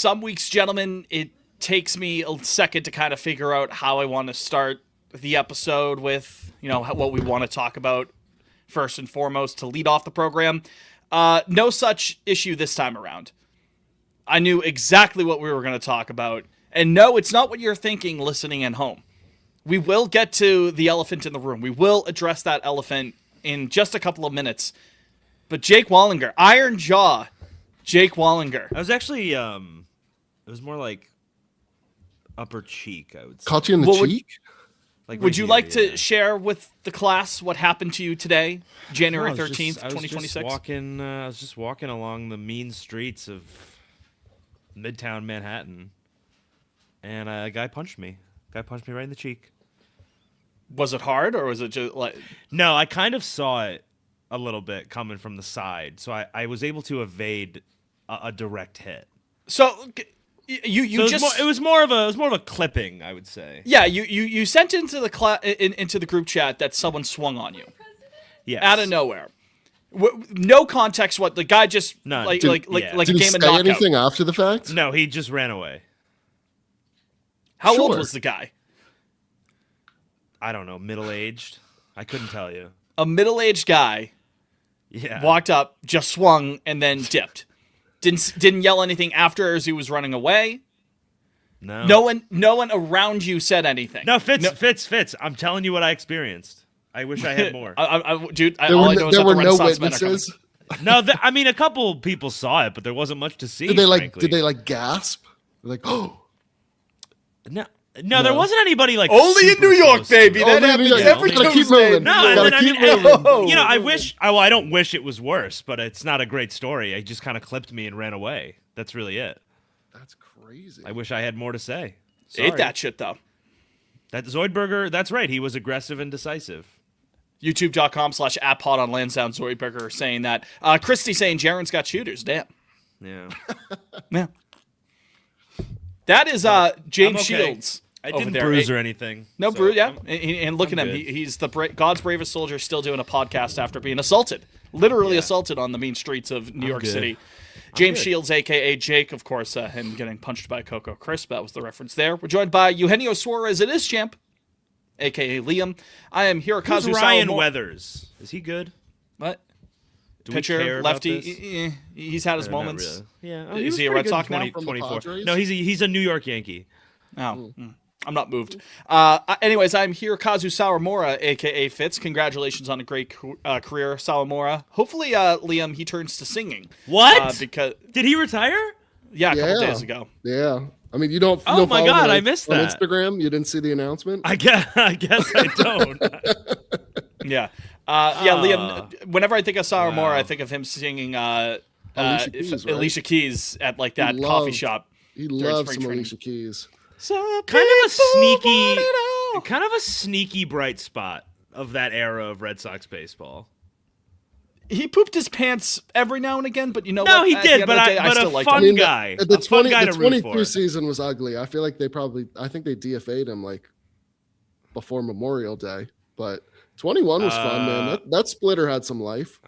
some weeks, gentlemen, it takes me a second to kind of figure out how I want to start the episode with, what we want to talk about first and foremost to lead off the program. No such issue this time around. I knew exactly what we were going to talk about. And no, it's not what you're thinking listening at home. We will get to the elephant in the room. We will address that elephant in just a couple of minutes. But Jake Wallinger, Iron Jaw, Jake Wallinger. I was actually, it was more like upper cheek, I would say. Caught you in the cheek? Would you like to share with the class what happened to you today, January 13th, 2026? I was just walking along the mean streets of Midtown Manhattan, and a guy punched me. Guy punched me right in the cheek. Was it hard, or was it just like... No, I kind of saw it a little bit coming from the side, so I was able to evade a direct hit. So... It was more of a clipping, I would say. Yeah, you sent into the into the group chat that someone swung on you. Yes. Out of nowhere. No context. What the guy just None. like Did a he game say of knockout. anything after the fact? No, he just ran away. How old Sure. was the guy? I don't know, middle-aged. I couldn't tell you. A middle-aged guy. Yeah. Walked up, just swung, and then dipped. Didn't yell anything after as he was running away. No. No one around you said anything. No, Fitz. I'm telling you what I experienced. I wish I had more. Dude, There were no witnesses. No, I mean, a couple people saw it, but there wasn't much to see. Did they frankly. gasp? Like, oh. No, there wasn't anybody like only in super New York, close to baby. it. That happens every Gotta keep Tuesday. moving. No, Gotta and then, keep moving. I wish. Well, I don't wish it was worse, but it's not a great story. It just kind of clipped me and ran away. That's really it. That's crazy. I wish I had more to say. Sorry. Ate that shit though. That Zoidberger. That's right. He was aggressive and decisive. YouTube.com/@pod on Lansdowne Zoidberger saying that. Christy saying Jaren's got shooters. Damn. Yeah. Yeah. That is James I'm okay. Shields. I over didn't there. bruise or anything. No so bruise, yeah. I'm- And look I'm at him. good. He's the God's bravest soldier still doing a podcast after being assaulted. Literally assaulted on the mean streets of New York good. City. James good. Shields, a.k.a. Jake, of course, him getting punched by Coco Crisp. That was the reference there. We're joined by Eugenio Suarez, it is champ, a.k.a. Liam. I am Hirokazu Who's Ryan Sawamura. Weathers? Is he good? What? Do we care Pitcher, about lefty. this? He's had his Not moments. really. Yeah. Is he a Red Sox now? From the 24. Padres? No, he's a New York Yankee. Oh, I'm not moved. Anyways, I'm Hirokazu Sawamura, a.k.a. Fitz. Congratulations on a great career, Sawamura. Hopefully, Liam, he turns to singing. What? Because Did he retire? a couple Yeah. days ago. Yeah. I mean, you don't. Oh don't my follow God, me, I missed on that. Instagram. You didn't see the announcement. I guess I don't. Yeah. Liam, whenever I think of Sawamura, Wow. I think of him singing Alicia Keys, right? Alicia Keys at like that coffee shop. He during loves spring some training. Alicia Keys. kind of a sneaky bright spot of that era of Red Sox baseball. He pooped his pants every now and again, but you know No, what? he At the did, end but of the day, I but still a liked fun him. guy. The A fun guy to root 22 for. season was ugly. I feel like I think they DFA'd him like before Memorial Day. But 21 was fun, man. That splitter had some life.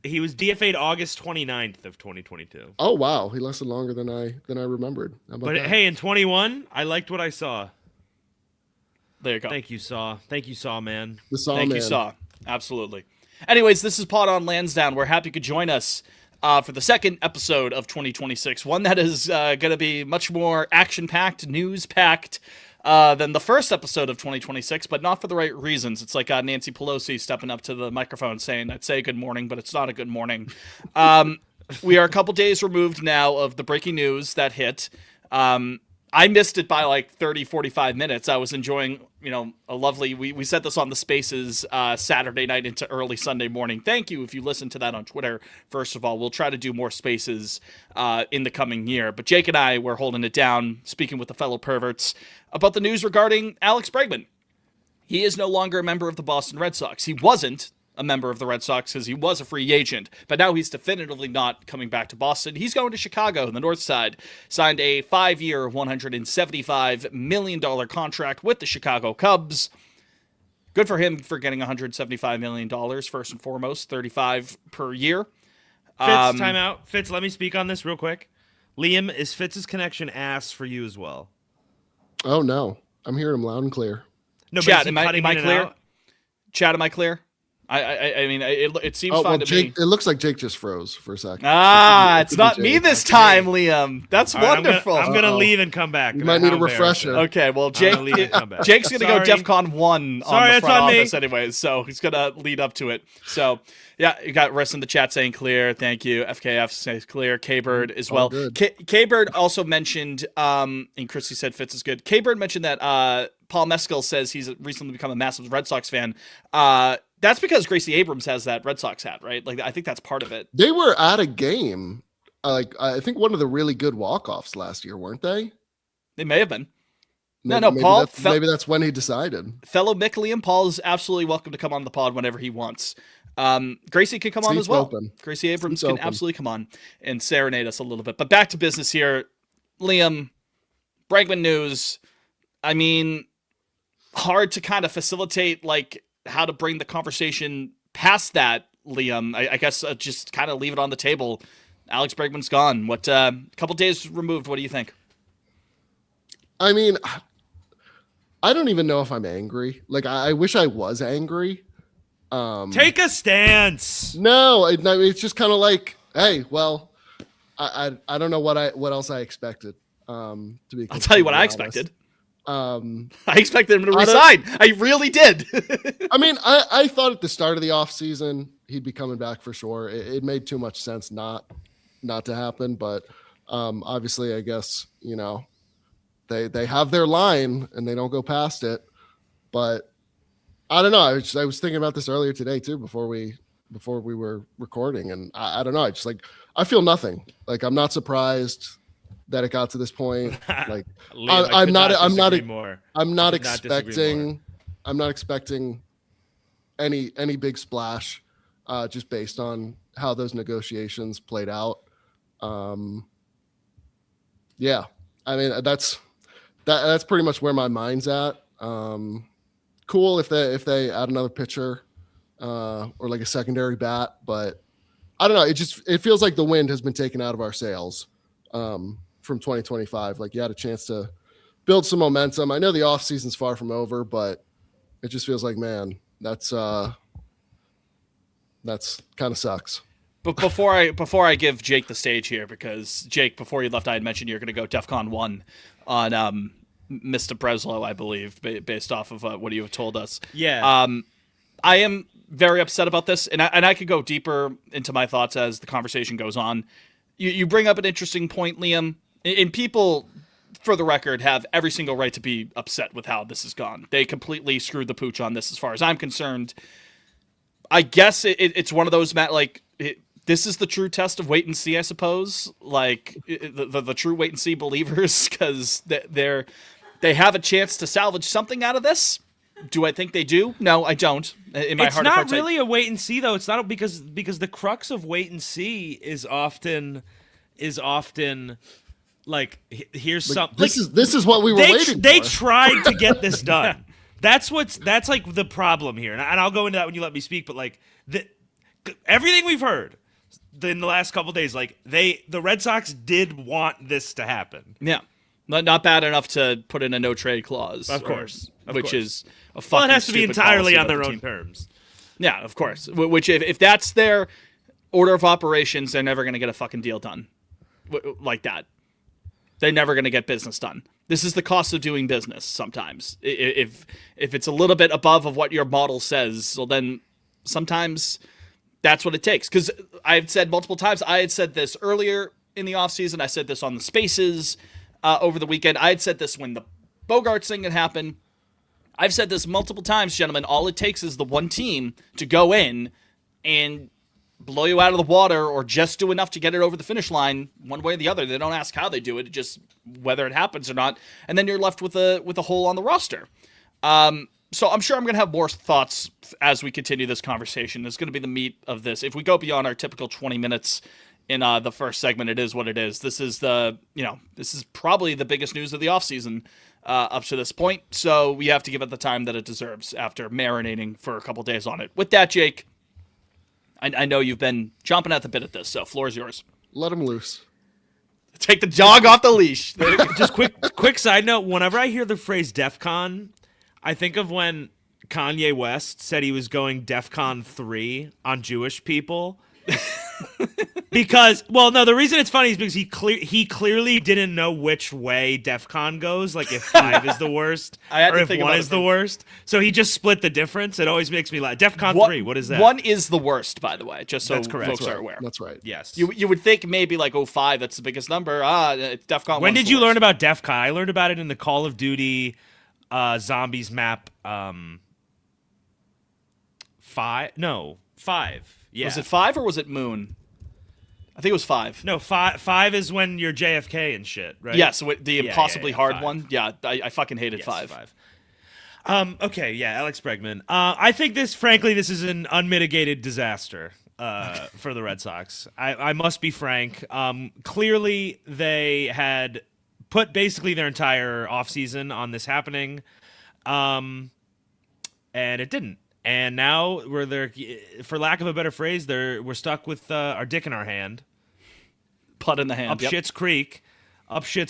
He was DFA'd August 29th of 2022. Oh wow, he lasted longer than I remembered. How about But that? hey, in 21, I liked what I saw. There you go. Thank you, Saw. Thank you, Saw, man. the Saw Thank man. you, Saw. Absolutely. Anyways, this is Pod on Lansdowne. We're happy you could join us for the second episode of 2026, one that is going to be much more action-packed, news-packed than the first episode of 2026, but not for the right reasons. It's like Nancy Pelosi stepping up to the microphone saying, I'd say good morning, but it's not a good morning. We are a couple days removed now of the breaking news that hit. I missed it by like 30, 45 minutes. I was enjoying, a lovely, we set this on the Spaces Saturday night into early Sunday morning. Thank you if you listen to that on Twitter. First of all, we'll try to do more Spaces in the coming year. But Jake and I were holding it down, speaking with the fellow perverts about the news regarding Alex Bregman. He is no longer a member of the Boston Red Sox. He wasn't a member of the Red Sox because he was a free agent, but now he's definitively not coming back to Boston. He's going to Chicago in the North Side, signed a 5-year, $175 million contract with the Chicago Cubs. Good for him for getting $175 million, first and foremost, $35 per year. Fitz, time out. Fitz, let me speak on this real quick. Liam, is Fitz's connection ass for you as well? Oh no, I'm hearing him loud and clear. No, Chat, but is he am I cutting in and clear? out? Chat, am I clear? I mean, it seems Oh fine well, to Jake. me. It looks like Jake just froze for a second. It's It could be not me Jake. this time, Liam. That's All right, wonderful. I'm gonna Uh-oh. leave and come back. You might need How a refresher. embarrassing. Okay, well, I'm gonna leave Jake, and come back. Jake's gonna Sorry. go DEFCON 1 Sorry, on the that's front on me. office anyways, so he's gonna lead up to it. So, yeah, you got rest in the chat saying clear. Thank you. FKF says clear. K-Bird as All well. good. K-Bird also mentioned, and Christy said Fitz is good. K-Bird mentioned that Paul Mescal says he's recently become a massive Red Sox fan. That's because Gracie Abrams has that Red Sox hat, right? Like, I think that's part of it. They were at a game, I think one of the really good walk-offs last year, weren't they? They may have been. Maybe, No, maybe Paul. maybe that's when he decided. Fellow Mick Liam Paul is absolutely welcome to come on the pod whenever he wants. Gracie can come on Seats as well. open. Gracie Abrams Seats can open. absolutely come on and serenade us a little bit. But back to business here. Liam, Bregman news. I mean, hard to kind of facilitate like how to bring the conversation past that, Liam. I guess just kind of leave it on the table. Alex Bregman's gone. What couple days removed, what do you think? I mean, I don't even know if I'm angry. Like, I wish I was angry. Take a stance. No, it's just kind of like, hey, well, I don't know what else I expected. To be, I'll tell you what I honest. expected. Um, I expected him to resign. I really did. I mean, I thought at the start of the offseason he'd be coming back for sure. It made too much sense not to happen, but obviously, I guess they have their line and they don't go past it. But I don't know. I was thinking about this earlier today too before we were recording, and I don't know. I feel nothing. Like, I'm not surprised that it got to this point. Like, Liam, I'm not expecting any big splash, just based on how those negotiations played out. Yeah, I mean that's pretty much where my mind's at. Cool if they add another pitcher, or like a secondary bat, but I don't know. It feels like the wind has been taken out of our sails. From 2025, like, you had a chance to build some momentum. I know the off season's far from over, but it just feels like, man, that's kind of sucks. But before I give Jake the stage here, because Jake, before you left, I had mentioned you're going to go DEFCON 1 on Mr. Breslow, I believe, based off of what you have told us. Yeah. I am very upset about this, and I could go deeper into my thoughts as the conversation goes on. You bring up an interesting point, Liam. And people, for the record, have every single right to be upset with how this has gone. They completely screwed the pooch on this, as far as I'm concerned. I guess it's one of those, this is the true test of wait and see, I suppose. Like, the true wait and see believers, because they have a chance to salvage something out of this. Do I think they do? No, I don't. In my It's heart of not hearts, really a wait and see, though. It's not because the crux of wait and see is often like, here's something. This is what we were waiting They for. tried to get this done. That's like the problem here, and I'll go into that when you let me speak. But like everything we've heard in the last couple of days, like the Red Sox did want this to happen. Yeah. Not bad enough to put in a no trade clause. Of course. Which is a fucking Well, it has to be stupid entirely policy on by their the own team. terms. Yeah, of course. Which if that's their order of operations, they're never going to get a fucking deal done like that. They're never going to get business done. This is the cost of doing business sometimes. If it's a little bit above of what your model says, well, then sometimes that's what it takes. Because I've said multiple times, I had said this earlier in the offseason. I said this on the Spaces over the weekend. I had said this when the Bogarts thing had happened. I've said this multiple times, gentlemen. All it takes is the one team to go in and blow you out of the water, or just do enough to get it over the finish line, one way or the other. They don't ask how they do it, just whether it happens or not, and then you're left with a hole on the roster. So I'm sure I'm going to have more thoughts as we continue this conversation. It's going to be the meat of this. If we go beyond our typical 20 minutes in the first segment, it is what it is. This is this is probably the biggest news of the offseason up to this point. So we have to give it the time that it deserves after marinating for a couple days on it. With that, Jake, I know you've been chomping at the bit at this, so floor is yours. Let him loose. Take the dog off the leash. Just quick side note. Whenever I hear the phrase DEF CON, I think of when Kanye West said he was going DEF CON 3 on Jewish people. Because, well, no, the reason it's funny is because he clearly didn't know which way DEF CON goes, like if 5 is the worst or if 1 is the worst. So he just split the difference. It always makes me laugh. DEF CON 3, what is that? 1 is the worst, by the way, just so That's correct. folks are aware. That's right. Yes. You would think maybe like 05, that's the biggest number. It's DEF CON 1. When did you learn about DEF CON? I learned about it in the Call of Duty Zombies map 5. No, 5. Yeah. Was it 5 or was it Moon? I think it was 5. No, 5 is when you're JFK and shit, right? Yes, the impossibly hard 5. one. Yeah, I fucking hated Yes, 5. Okay, yeah, Alex Bregman. I think frankly, this is an unmitigated disaster for the Red Sox. I must be frank. Clearly, they had put basically their entire offseason on this happening, and it didn't. And now we're there, for lack of a better phrase, we're stuck with our dick in our hand. Putt in the hand. Up Schitt's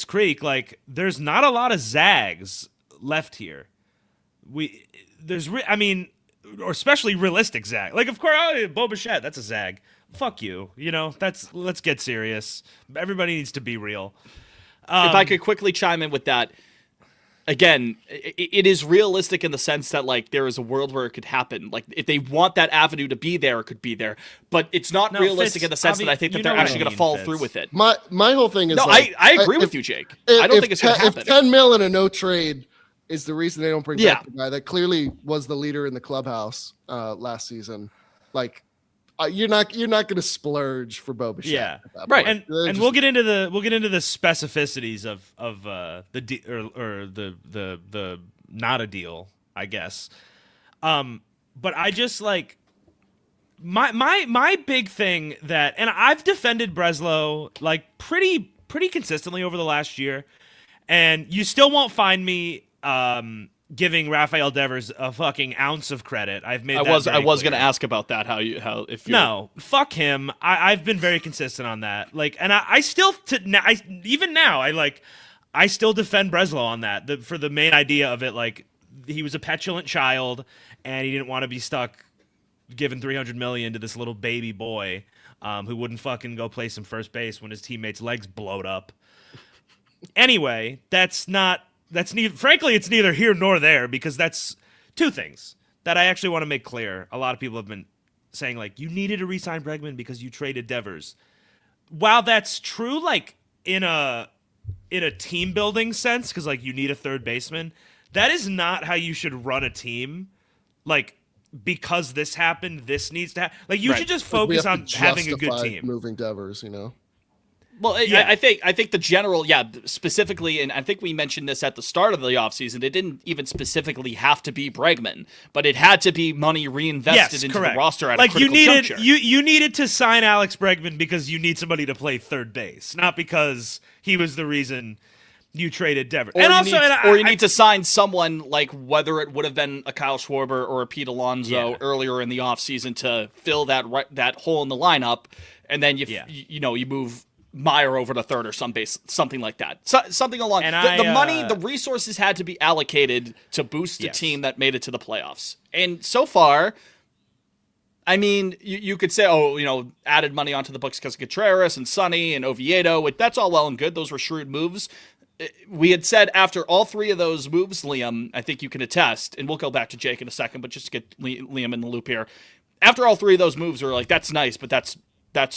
Creek. Like, there's not a lot of zags left here. Or especially realistic zag. Like, of course, Bo Bichette, that's a zag. Fuck you. Let's get serious. Everybody needs to be real. If I could quickly chime in with that. Again, it is realistic in the sense that, like, there is a world where it could happen. Like, if they want that avenue to be there, it could be there. But it's not realistic in the sense that I think that they're actually going to follow through with it. My whole thing is I agree with you, Jake. I don't think it's going to happen. If 10 mil and a no trade is the reason they don't bring back the guy that clearly was the leader in the clubhouse last season, like, you're not going to splurge for Bo Bichette. Yeah, right. And we'll get into the specificities of the not a deal, I guess. But I just like my big thing and I've defended Breslow like pretty consistently over the last year, and you still won't find me giving Rafael Devers a fucking ounce of credit. I've made. I was going to ask about that. No, fuck him. I've been very consistent on that. Like, and I still even now I still defend Breslow on that. For the main idea of it, like, he was a petulant child and he didn't want to be stuck giving $300 million to this little baby boy who wouldn't fucking go play some first base when his teammates' legs blowed up. Anyway, frankly, it's neither here nor there, because that's two things that I actually want to make clear. A lot of people have been saying, like, you needed to re-sign Bregman because you traded Devers. While that's true, like, in a team building sense, because, like, you need a third baseman, that is not how you should run a team. Like, because this happened, this needs to happen. Like, you should just focus on having a good team. Moving Devers, Well, yeah. I think the general, specifically, and I think we mentioned this at the start of the offseason, it didn't even specifically have to be Bregman, but it had to be money reinvested into the roster at a critical juncture. You needed to sign Alex Bregman because you need somebody to play third base, not because he was the reason you traded Devers. Or you need to sign someone, like, whether it would have been a Kyle Schwarber or a Pete Alonso earlier in the offseason to fill that hole in the lineup, and then you move Meyer over to third or something like that. Something along the money, the resources had to be allocated to boost a team that made it to the playoffs. And so far, I mean, you could say, added money onto the books because of Contreras and Sonny and Oviedo. That's all well and good. Those were shrewd moves. We had said after all three of those moves, Liam, I think you can attest, and we'll go back to Jake in a second, but just to get Liam in the loop here. After all three of those moves, we were like, that's nice, but that's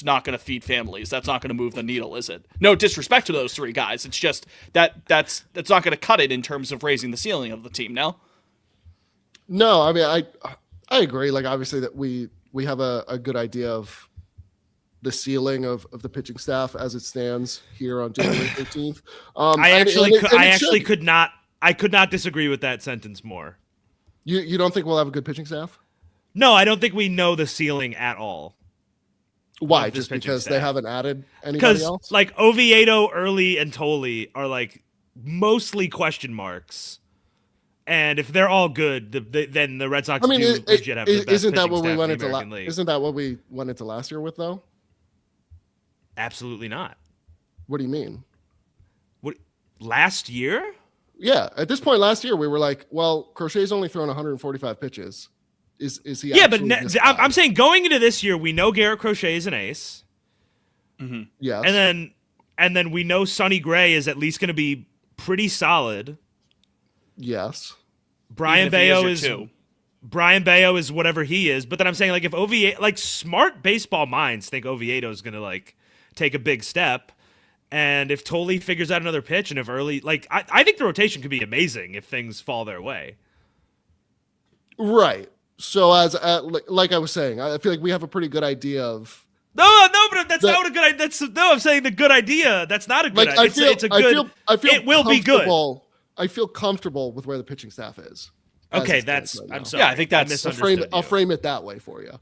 not going to feed families. That's not going to move the needle, is it? No disrespect to those three guys. It's just that's not going to cut it in terms of raising the ceiling of the team. No, I mean, I agree. Like, obviously that we have a good idea of the ceiling of the pitching staff as it stands here on January 13th. I could not disagree with that sentence more. You don't think we'll have a good pitching staff? No, I don't think we know the ceiling at all. Why? Just because they haven't added anybody else? Because, like, Oviedo, Early, and Tolley are, like, mostly question marks. And if they're all good, then the Red Sox legit have the best isn't that pitching what we staff went in the into American League. Isn't that what we went into last year with, though? Absolutely not. What do you mean? What last year? Yeah, at this point last year, we were like, well, Crochet's only thrown 145 pitches. Is he? Yeah, but this I'm saying going into this year, we know Garrett Crochet is an ace. Mm-hmm. Yes. And then we know Sonny Gray is at least going to be pretty solid. Yes. Brian Bayo is whatever he is. But then I'm saying, like, if Oviedo, like, smart baseball minds think Oviedo is going to, like, take a big step. And if Tolley figures out another pitch, and if early, like, I think the rotation could be amazing if things fall their way. Right. So like I was saying, I feel like we have a pretty good idea of. No, but that's not a good idea. I'm saying the good idea. That's not a good idea. It's a good. It will be good. I feel comfortable with where the pitching staff is. Okay, that's. I'm sorry. Yeah, I think that's. I'll frame it that way for you.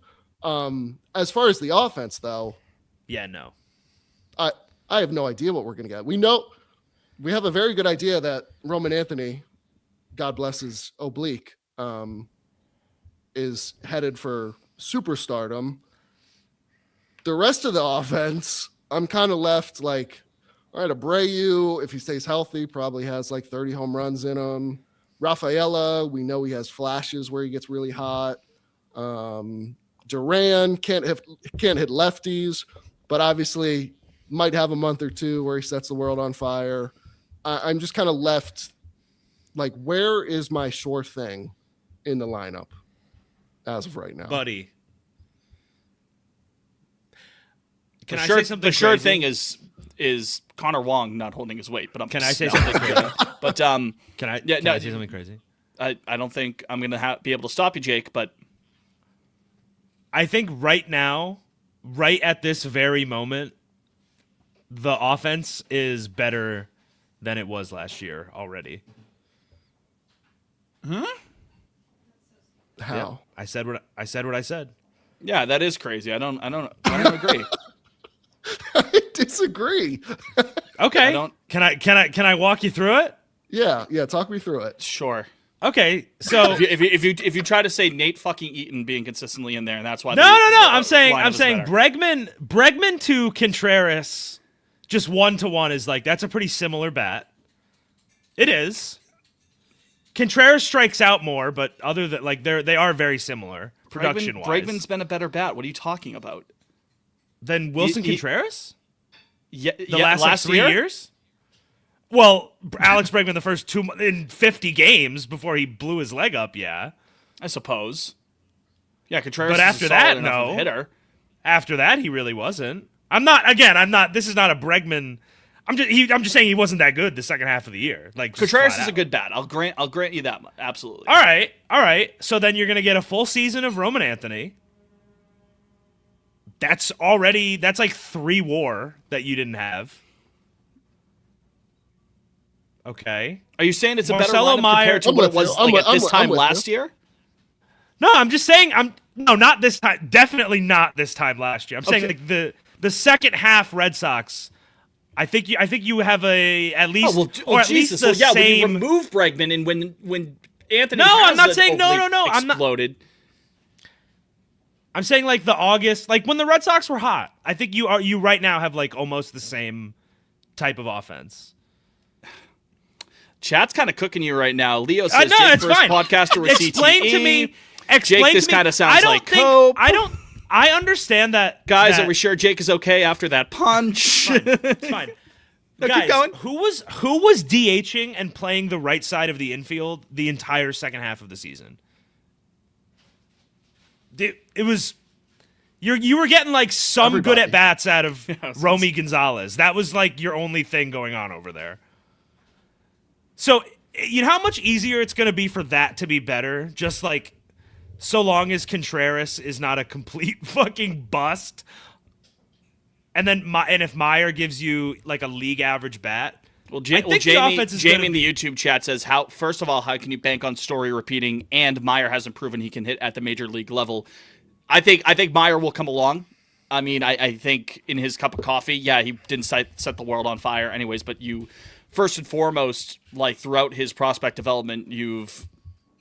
As far as the offense, though. Yeah, no. I have no idea what we're going to get. We have a very good idea that Roman Anthony, God bless his oblique, is headed for superstardom. The rest of the offense, I'm kind of left like, all right, Abreu, if he stays healthy, probably has like 30 home runs in him. Rafaela, we know he has flashes where he gets really hot. Duran can't hit lefties, but obviously might have a month or two where he sets the world on fire. I'm just kind of left like, where is my sure thing in the lineup as of right now? Buddy. Can I say something the sure crazy? thing is Connor Wong not holding his weight, but Can I say something crazy? But Can I say something crazy? I don't think I'm going to be able to stop you, Jake, but I think right now, right at this very moment, the offense is better than it was last year already. How? Yeah, I said what I said. Yeah, that is crazy. I don't agree. I disagree. Okay. Can I walk you through it? Yeah. Talk me through it. Sure. Okay. So if you try to say Nate fucking Eaton being consistently in there, and that's why. No. I'm saying better. Bregman to Contreras, just 1-to-1 is like, that's a pretty similar bat. It is. Contreras strikes out more, but other than like they are very similar production wise. Bregman's been a better bat. What are you talking about? Than Wilson Contreras? Yeah, last like 3 year? years? Well, Alex Bregman the first 2 in 50 games before he blew his leg up, yeah. I suppose. Yeah, Contreras but after is a solid that, enough no. hitter. After that, he really wasn't. I'm not. This is not a Bregman. I'm just saying he wasn't that good the second half of the year. Like Contreras is a good bat. I'll grant you that much. Absolutely. All right. So then you're gonna get a full season of Roman Anthony. That's like 3 WAR that you didn't have. Okay. Are you saying it's Marcelo a better lineup Meyer, compared to what it was like at this time last year? No, I'm just saying not this time. Definitely not this time last year. I'm saying like the second half Red Sox. I think you have at least least the same. When you remove Bregman and when Anthony. No, I'm not saying no. Exploded. I'm saying like the August, like when the Red Sox were hot. I think you right now have like almost the same type of offense. Chat's kind of cooking you right now. Leo says, no, Jake it's first fine. podcaster with Explain CTE. to me. Jake, this kind of sounds like Cope. I understand that. Guys, are we sure Jake is okay after that punch? It's fine. No, Guys, keep going. who was DHing and playing the right side of the infield the entire second half of the season? It was you were getting like some good at bats out of Romy Gonzalez. That was like your only thing going on over there. So you know how much easier it's going to be for that to be better. Just like so long as Contreras is not a complete fucking bust. And if Meyer gives you like a league average bat, Jamie in the YouTube chat says, first of all, how can you bank on Story repeating? And Meyer hasn't proven he can hit at the major league level. I think Meyer will come along. I mean, I think in his cup of coffee, yeah, he didn't set the world on fire, anyways. But you, first and foremost, like throughout his prospect development, you've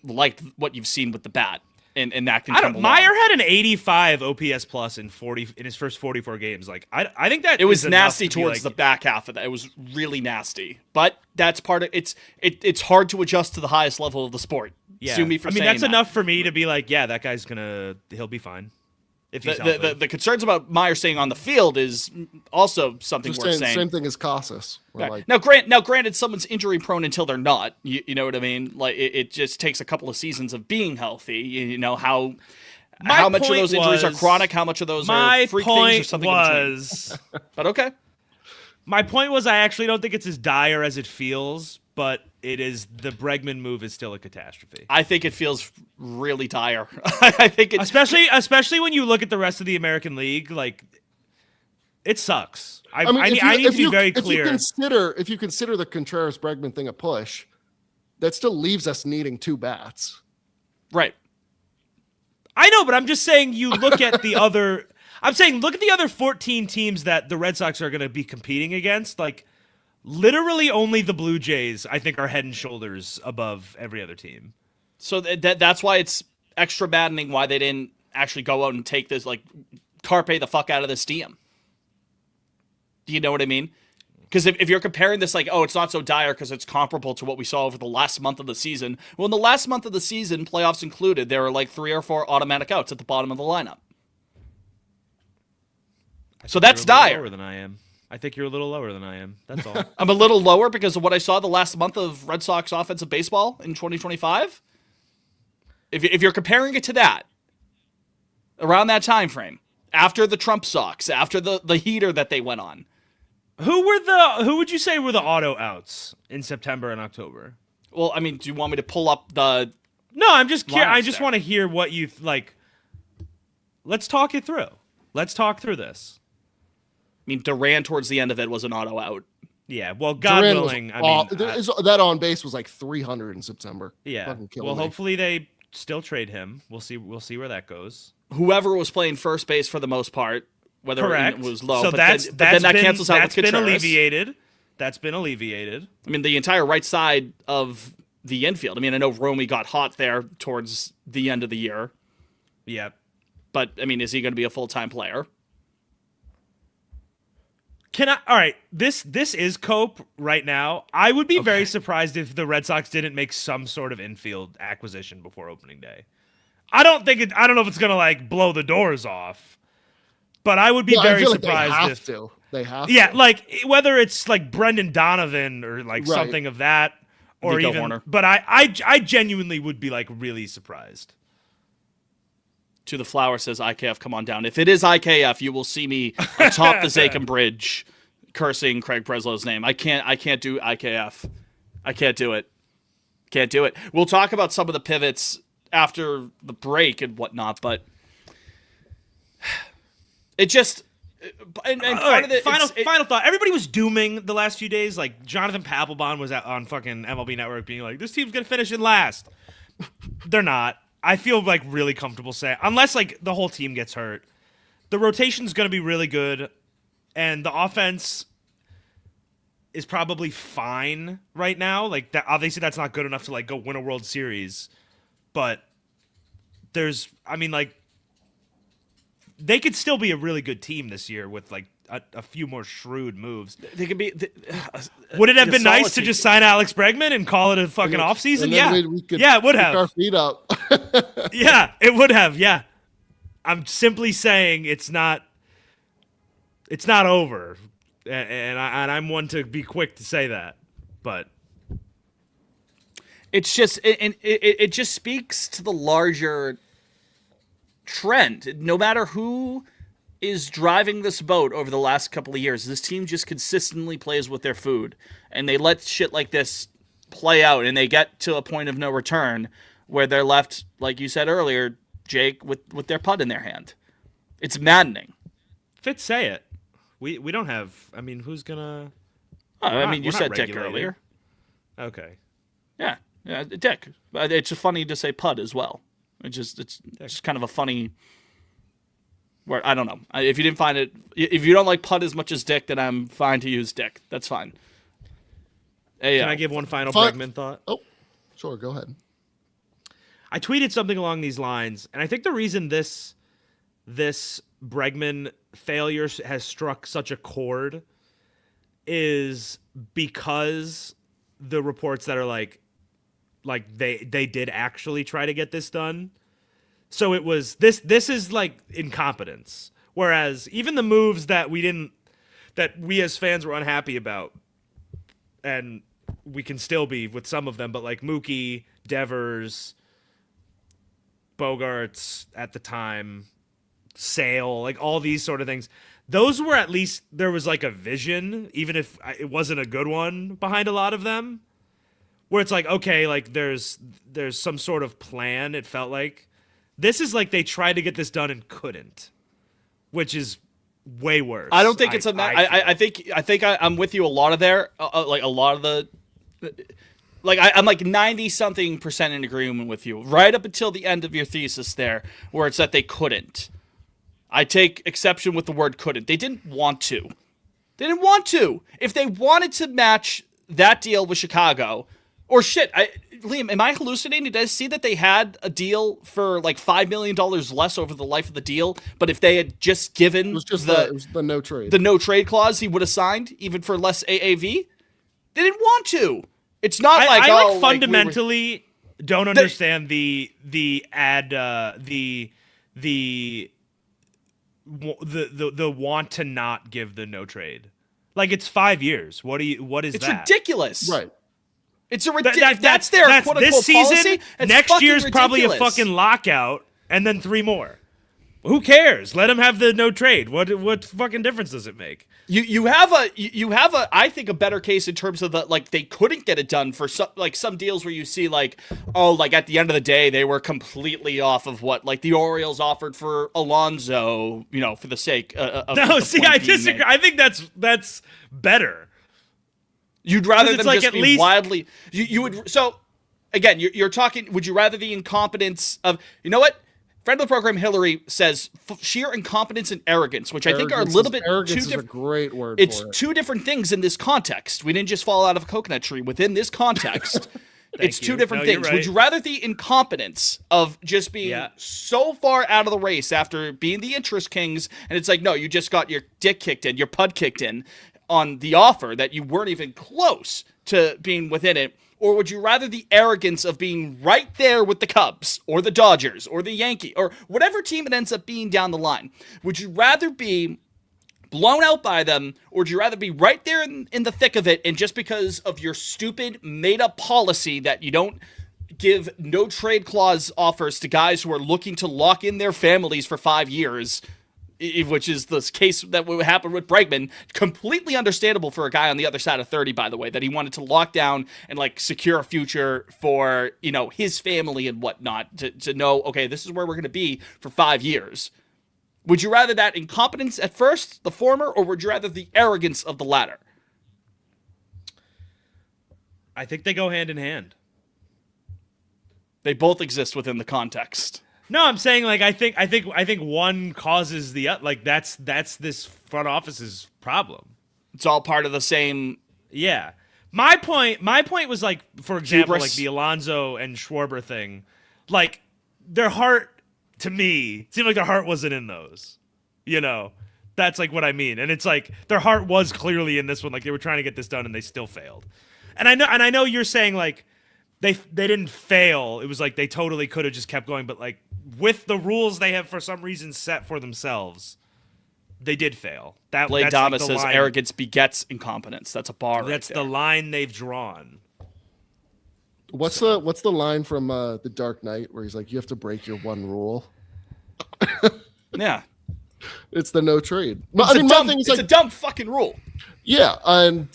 liked what you've seen with the bat. and that can I come don't. along. Meyer had an 85 OPS plus in his first 44 games. Like I think that it was is enough nasty to be towards like, the back half of that. It was really nasty, but that's part of it's hard to adjust to the highest level of the sport. Yeah. Sue me for I mean, saying that's that. enough for me to be like, yeah, that guy's he'll be fine if he's healthy. The concerns about Meyer staying on the field is also something Just worth saying, saying. same thing as Casas. Right. Now, granted, someone's injury prone until they're not. You know what I mean? Like it just takes a couple of seasons of being healthy. You know how much of those injuries are chronic, how much of those are freak things or something in between. But okay. My point was, I actually don't think it's as dire as it feels, but it is. The Bregman move is still a catastrophe. I think it feels really dire. I think it's especially when you look at the rest of the American League, like it sucks. I need to be very clear. If you consider the Contreras Bregman thing a push, that still leaves us needing 2 bats. Right. I know, but I'm just saying you look at the other. I'm saying look at the other 14 teams that the Red Sox are going to be competing against. Like literally, only the Blue Jays, I think, are head and shoulders above every other team. So that's why it's extra maddening why they didn't actually go out and take this, like, carpe the fuck out of this diem. Do you know what I mean? Because if you're comparing this, like, oh, it's not so dire because it's comparable to what we saw over the last month of the season. Well, in the last month of the season, playoffs included, there were like 3 or 4 automatic outs at the bottom of the lineup. So that's dire. Lower than I am. I think you're a little lower than I am. That's all. I'm a little lower because of what I saw the last month of Red Sox offensive baseball in 2025. If you're comparing it to that, around that time frame, after the Trump Sox, after the heater that they went on, who would you say were the auto outs in September and October? Well, I mean, do you want me to pull up the? No, I'm just curious. I just there. want to hear what you like. Let's talk it through. Let's talk through this. I mean, Duran towards the end of it was an auto out. Yeah, well, God Duran willing, I mean, that on base was like 300 in September. Yeah. Well, hopefully they still trade him. We'll see where that goes. Whoever was playing first base for the most part, whether Correct. it was low, so but then that cancels out with Contreras. That's been alleviated. I mean, the entire right side of the infield. I mean, I know Romy got hot there towards the end of the year. Yeah. But, I mean, is he going to be a full-time player? All right, this is Cope right now. I would be very surprised if the Red Sox didn't make some sort of infield acquisition before opening day. I don't know if it's going to like blow the doors off, but I would be very surprised if they have yeah, to. like whether it's like Brendan Donovan or like Right. something of that or Nico even Horner. But I genuinely would be like really surprised. To the Flower says, IKF, come on down. If it is IKF, you will see me atop the Zakem Bridge cursing Craig Breslow's name. I can't do IKF. I can't do it. Can't do it. We'll talk about some of the pivots after the break and whatnot, but it just... And part of it, final thought. Everybody was dooming the last few days. Like, Jonathan Papelbon was on fucking MLB Network being like, this team's going to finish in last. They're not. I feel like really comfortable saying, unless like the whole team gets hurt, the rotation's going to be really good, and the offense is probably fine right now. Like that, obviously, that's not good enough to like go win a World Series, but like they could still be a really good team this year with like a few more shrewd moves. They could be. Would it have been nice to just sign Alex Bregman and call it a fucking offseason? Yeah. Yeah, it would have. Our feet up. Yeah, it would have. Yeah. I'm simply saying it's not over. And I'm one to be quick to say that. But it's just it just speaks to the larger trend. No matter who is driving this boat over the last couple of years, this team just consistently plays with their food, and they let shit like this play out, and they get to a point of no return where they're left, like you said earlier, Jake, with their putt in their hand. It's maddening. Fitz, say it. We don't have. I mean, who's gonna? You said Dick earlier. Okay. Yeah, Dick. It's funny to say putt as well. It's just kind of a funny word. I don't know. If you didn't find it, if you don't like putt as much as Dick, then I'm fine to use Dick. That's fine. Can I give one final Bregman thought? Oh, sure. Go ahead. I tweeted something along these lines, and I think the reason this Bregman failure has struck such a chord is because the reports that are like they did actually try to get this done. So it was this is like incompetence. Whereas even the moves that we as fans were unhappy about, and we can still be with some of them, but like Mookie, Devers, Bogarts at the time, Sale, like all these sort of things, those were at least there was like a vision, even if it wasn't a good one behind a lot of them, where it's like, okay, like there's some sort of plan. It felt like this is like they tried to get this done and couldn't, which is way worse. I don't think it's I think I'm with you a lot of there, like a lot of the. Like I'm like 90-something% in agreement with you, right up until the end of your thesis there, where it's that they couldn't. I take exception with the word couldn't. They didn't want to. They didn't want to. If they wanted to match that deal with Chicago, or shit, Liam, am I hallucinating? Did I see that they had a deal for like $5 million less over the life of the deal? But if they had just given It was the no trade. The no trade clause, he would have signed even for less AAV. They didn't want to. It's not I fundamentally don't understand the want to not give the no trade. Like it's 5 years. What is that? It's ridiculous. Right. It's a ridiculous. That's their quote unquote this season. Policy. Next year's ridiculous. Probably a fucking lockout, and then 3 more. Who cares? Let them have the no trade. What fucking difference does it make? You have a I think a better case in terms of the like they couldn't get it done for some deals where you see like, oh, like at the end of the day they were completely off of what like the Orioles offered for Alonso, for the sake of no. See, I disagree. I think that's better. You'd rather them like just at be least wildly. You would so again. You're talking. Would you rather the incompetence of what? Friend of the program, Hillary, says sheer incompetence and arrogance, which I think are a little bit arrogance too is different. a great word. It's for it. two different things in this context. We didn't just fall out of a coconut tree. Within this context, it's two different things. Right. Would you rather the incompetence of just being so far out of the race after being the interest kings, and it's like, no, you just got your dick kicked in, your pud kicked in on the offer that you weren't even close to being within it? Or would you rather the arrogance of being right there with the Cubs or the Dodgers or the Yankees or whatever team it ends up being down the line? Would you rather be blown out by them, or would you rather be right there in the thick of it, and just because of your stupid made-up policy that you don't give no trade clause offers to guys who are looking to lock in their families for 5 years, which is the case that would happen with Bregman. Completely understandable for a guy on the other side of 30, by the way, that he wanted to lock down and like secure a future for, his family and whatnot to know, okay, this is where we're going to be for 5 years. Would you rather that incompetence at first, the former, or would you rather the arrogance of the latter? I think they go hand in hand. They both exist within the context. No, I'm saying like I think one causes the like that's this front office's problem. It's all part of the same. Yeah. My point was like, for example, hubris. like the Alonso and Schwarber thing, like their heart to me seemed like their heart wasn't in those. That's like what I mean. And it's like their heart was clearly in this one. Like they were trying to get this done and they still failed. And I know you're saying like they didn't fail. It was like they totally could have just kept going, but like with the rules they have for some reason set for themselves, they did fail. Blake Damas says arrogance begets incompetence. That's a bar. That's right there. the line they've drawn. What's the line from The Dark Knight where he's like, you have to break your one rule? Yeah. It's the no trade. It's a dumb fucking rule. Yeah, and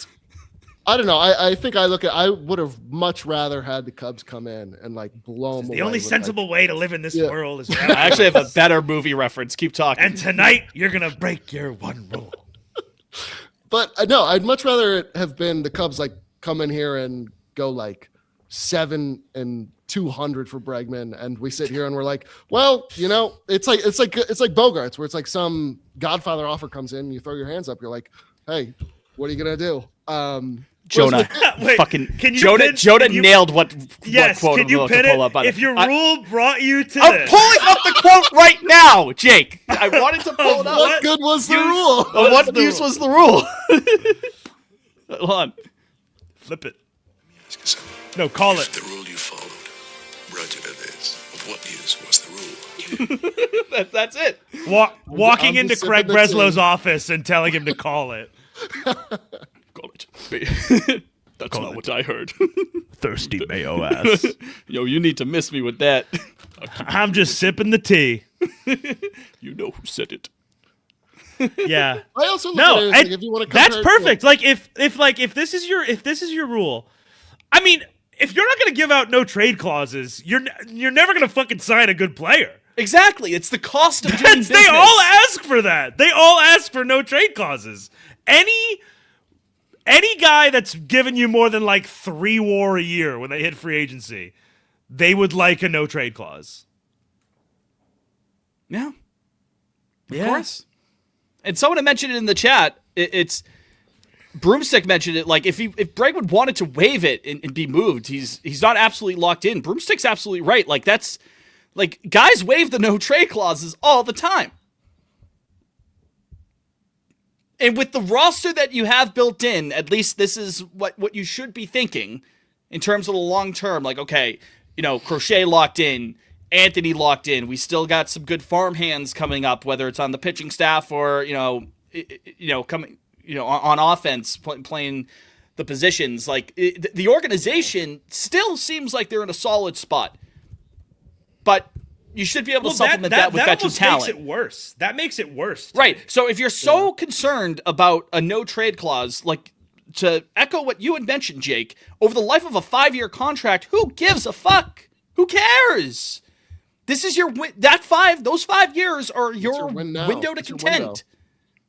I don't know. I think I would have much rather had the Cubs come in and like blow them away. The only sensible way to live in this world is. I actually have a better movie reference. Keep talking. And tonight you're gonna break your one rule. But no, I'd much rather it have been the Cubs like come in here and go like 7-200 for Bregman, and we sit here and we're like, well, it's like Bogarts, where it's like some Godfather offer comes in, you throw your hands up, you're like, hey, what are you gonna do? Jonah, Wait, fucking can you Jonah. pin- Jonah can you- nailed what Yes, quote can you I'm pin to pull it? up on If your I- rule brought you to I'm this. pulling up the quote right now, Jake. I wanted to pull it up. What good was the use rule? Of what use was the rule? Hold on. Flip it. Ask yourself, No, call if it. the rule you followed, Roger that is, of what use was the rule? That's it. Walking I'm into just Craig sipping the tea. Breslow's office and telling him to call it. Call it. That's not what I heard. Thirsty mayo ass. Yo, you need to miss me with that. I'm just sipping the tea. You know who said it. Yeah. I also look No, at it as, like, if you want to that's perfect. Like if this is your rule, I mean, if you're not going to give out no trade clauses, you're never going to fucking sign a good player. Exactly. It's the cost of doing business. They all ask for that. They all ask for no trade clauses. Any guy that's given you more than like 3 WAR a year when they hit free agency, they would like a no trade clause. Yeah. Of course. And someone had mentioned it in the chat. It's Broomstick mentioned it. Like if Bregman wanted to waive it and be moved, he's not absolutely locked in. Broomstick's absolutely right. Like that's like guys waive the no trade clauses all the time. And with the roster that you have built in, at least this is what you should be thinking in terms of the long term. Like, okay, Crochet locked in, Anthony locked in. We still got some good farm hands coming up, whether it's on the pitching staff or coming on offense playing the positions. Like the organization still seems like they're in a solid spot, but you should be able to supplement that with veteran talent. That makes it worse. Right. So if you're so concerned about a no trade clause, like to echo what you had mentioned, Jake, over the life of a 5-year contract, who gives a fuck? Who cares? This is those 5 years are your window to contend.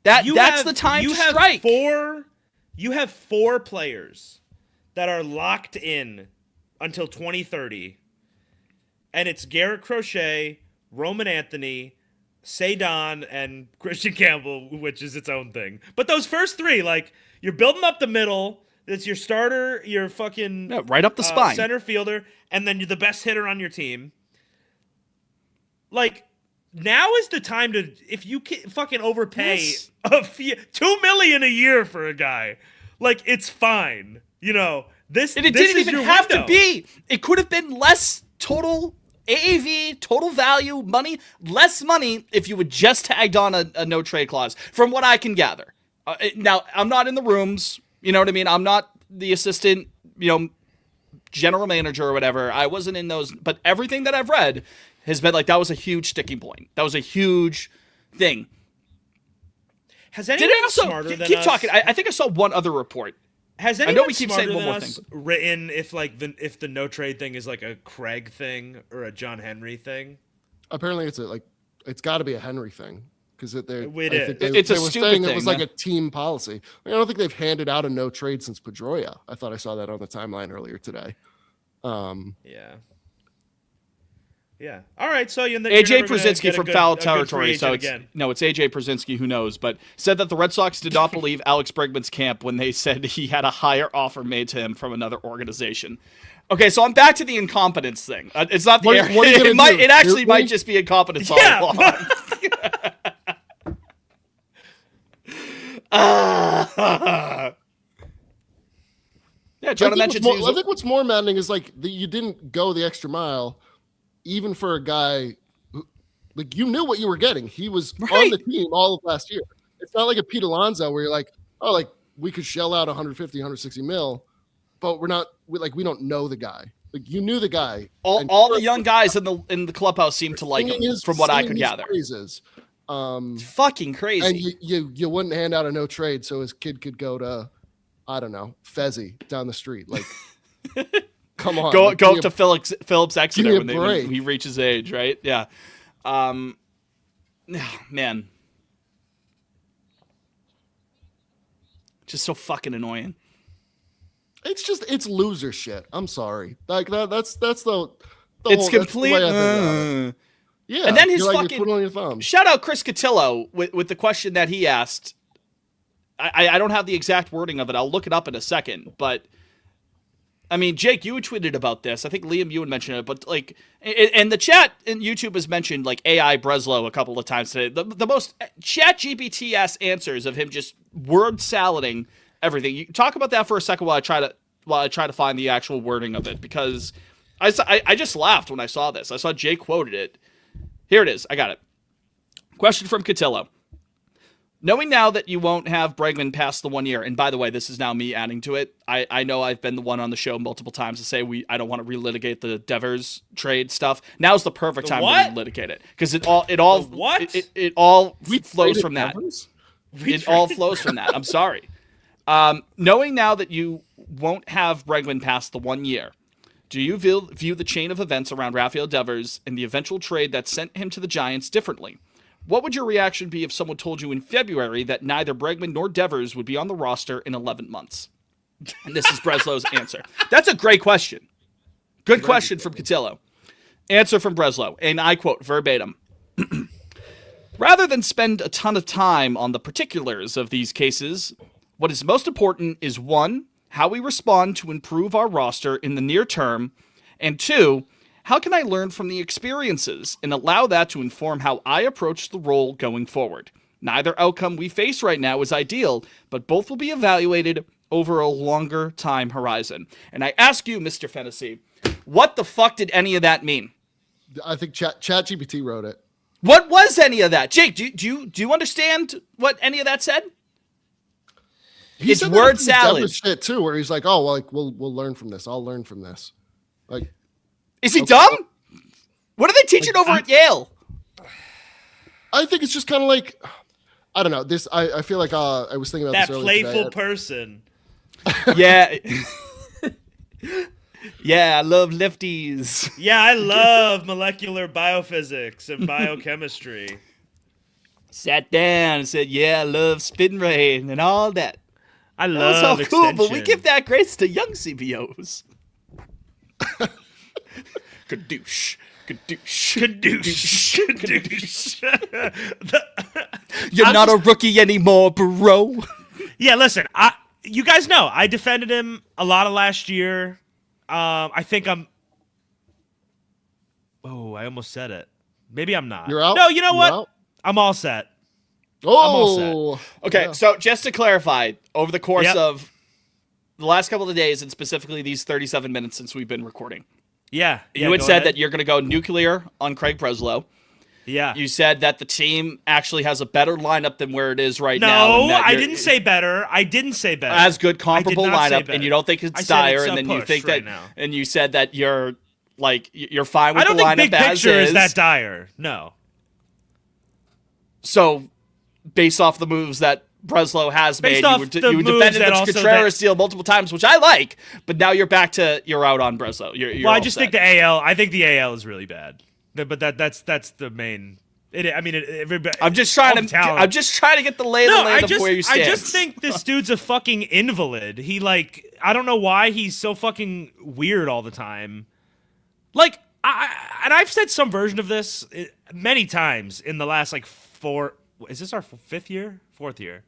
That's the time to strike. You have 4 players that are locked in until 2030. And it's Garrett Crochet, Roman Anthony, Seidon, and Christian Campbell, which is its own thing. But those first 3, like, you're building up the middle. It's your starter, your fucking right up the spine, center fielder, and then you're the best hitter on your team. Like, now is the time to, if you can fucking overpay $2 million a year for a guy, like, it's fine. This. And it didn't even have to be. It could have been less total AAV, total value, money, less money if you would just tagged on a no trade clause, from what I can gather. Now, I'm not in the rooms, you know what I mean? I'm not the assistant, general manager or whatever. I wasn't in those, but everything that I've read has been like, that was a huge sticking point. That was a huge thing. Has anyone smarter than us? Keep talking. I think I saw one other report. Has anyone I know we keep smarter saying one than more us thing, written if the no trade thing is like a Craig thing or a John Henry thing? Apparently, it's got to be a Henry thing because It's a they were stupid saying thing, it was like a team policy. I don't think they've handed out a no trade since Pedroia. I thought I saw that on the timeline earlier today. Yeah. All right. So AJ Przinsky from Foul Territory. So it's AJ Przinsky who knows, but said that the Red Sox did not believe Alex Bregman's camp when they said he had a higher offer made to him from another organization. Okay, so I'm back to the incompetence thing. It's not the it actually might just be incompetence all along. Yeah, Jonah mentioned. I think what's more maddening is like you didn't go the extra mile. Even for a guy who, like, you knew what you were getting. He was on the team all of last year. It's not like a Pete Alonso where you're like, oh, like, we could shell out 150, 160 mil, but we don't know the guy. Like, you knew the guy. All the young guys in the clubhouse seemed to like him, from what I could gather. Praises. Fucking crazy. And you wouldn't hand out a no trade so his kid could go to, I don't know, Fezzi down the street. Like, come on. Go up to Phillips Exeter when he reaches age, right? Yeah. Man. Just so fucking annoying. It's loser shit. I'm sorry. Like that's the it's whole, complete. Yeah. And then his you're fucking you're your thumb. shout out Chris Cotillo with the question that he asked. I don't have the exact wording of it. I'll look it up in a second. But I mean, Jake, you had tweeted about this. I think Liam, you had mentioned it, but like, and the chat in YouTube has mentioned like AI Breslow a couple of times today. The most chat GPT-esque answers of him just word salading everything. You talk about that for a second while I try to find the actual wording of it, because I just laughed when I saw this. I saw Jake quoted it. Here it is. I got it. Question from Cotillo. Knowing now that you won't have Bregman past the 1 year, and by the way, this is now me adding to it. I know I've been the one on the show multiple times to say I don't want to relitigate the Devers trade stuff. Now's the perfect time to relitigate it, because it all flows from that. It all flows from that. I'm sorry. Knowing now that you won't have Bregman past the 1 year, do you view the chain of events around Rafael Devers and the eventual trade that sent him to the Giants differently? What would your reaction be if someone told you in February that neither Bregman nor Devers would be on the roster in 11 months? And this is Breslow's answer. That's a great question. Good question from Cotillo. Answer from Breslow, and I quote verbatim. Rather than spend a ton of time on the particulars of these cases, what is most important is 1, how we respond to improve our roster in the near term, and 2, how can I learn from the experiences and allow that to inform how I approach the role going forward? Neither outcome we face right now is ideal, but both will be evaluated over a longer time horizon. And I ask you, Mr. Fennessy, what the fuck did any of that mean? I think ChatGPT wrote it. What was any of that? Jake, do you understand what any of that said? It's word salad shit too, where he's like, "Oh, well, like we'll learn from this. I'll learn from this." Like, is he dumb? What are they teaching over at Yale? I think it's just kind of like, I don't know. This I feel like I was thinking about that this earlier playful today. person. Yeah. Yeah, I love lefties. Yeah, I love molecular biophysics and biochemistry. Sat down and said, "Yeah, I love spin rain and all that." I That love was all extension. cool, but we give that grace to young CBOs. Kadoosh. Kadoosh. Kadoosh. Kadoosh. You're not a rookie anymore, bro. Yeah, listen, you guys know I defended him a lot of last year. I think I'm. Oh, I almost said it. Maybe I'm not. You're out? No, you know You're what? out? I'm all set. Oh, Okay, yeah. so just to clarify, over the course Yep. of the last couple of days, and specifically these 37 minutes since we've been recording, Yeah. you had go said ahead. that you're going to go nuclear on Craig Breslow. Yeah. You said that the team actually has a better lineup than where it is right now. No, I didn't say better. I didn't say better. As good comparable I did not say lineup, better. and you don't think I it's said dire, it's and a then you push think right that, now. and you said that you're fine with I don't the think lineup big as picture is. is that dire. No. So, based off the moves that Breslow has Based made, off you the would moves defended and the also Contreras that- deal multiple times, which I like, but now you're out on Breslow. You're Well, I all just set. think the AL. I think the AL is really bad. But that's the main. Everybody. I'm just trying all the to talent. get the lay of the No, land of where you stand. I just think this dude's a fucking invalid. He I don't know why he's so fucking weird all the time. Like, and I've said some version of this many times in the last 4. Is this our fifth year? Fourth year.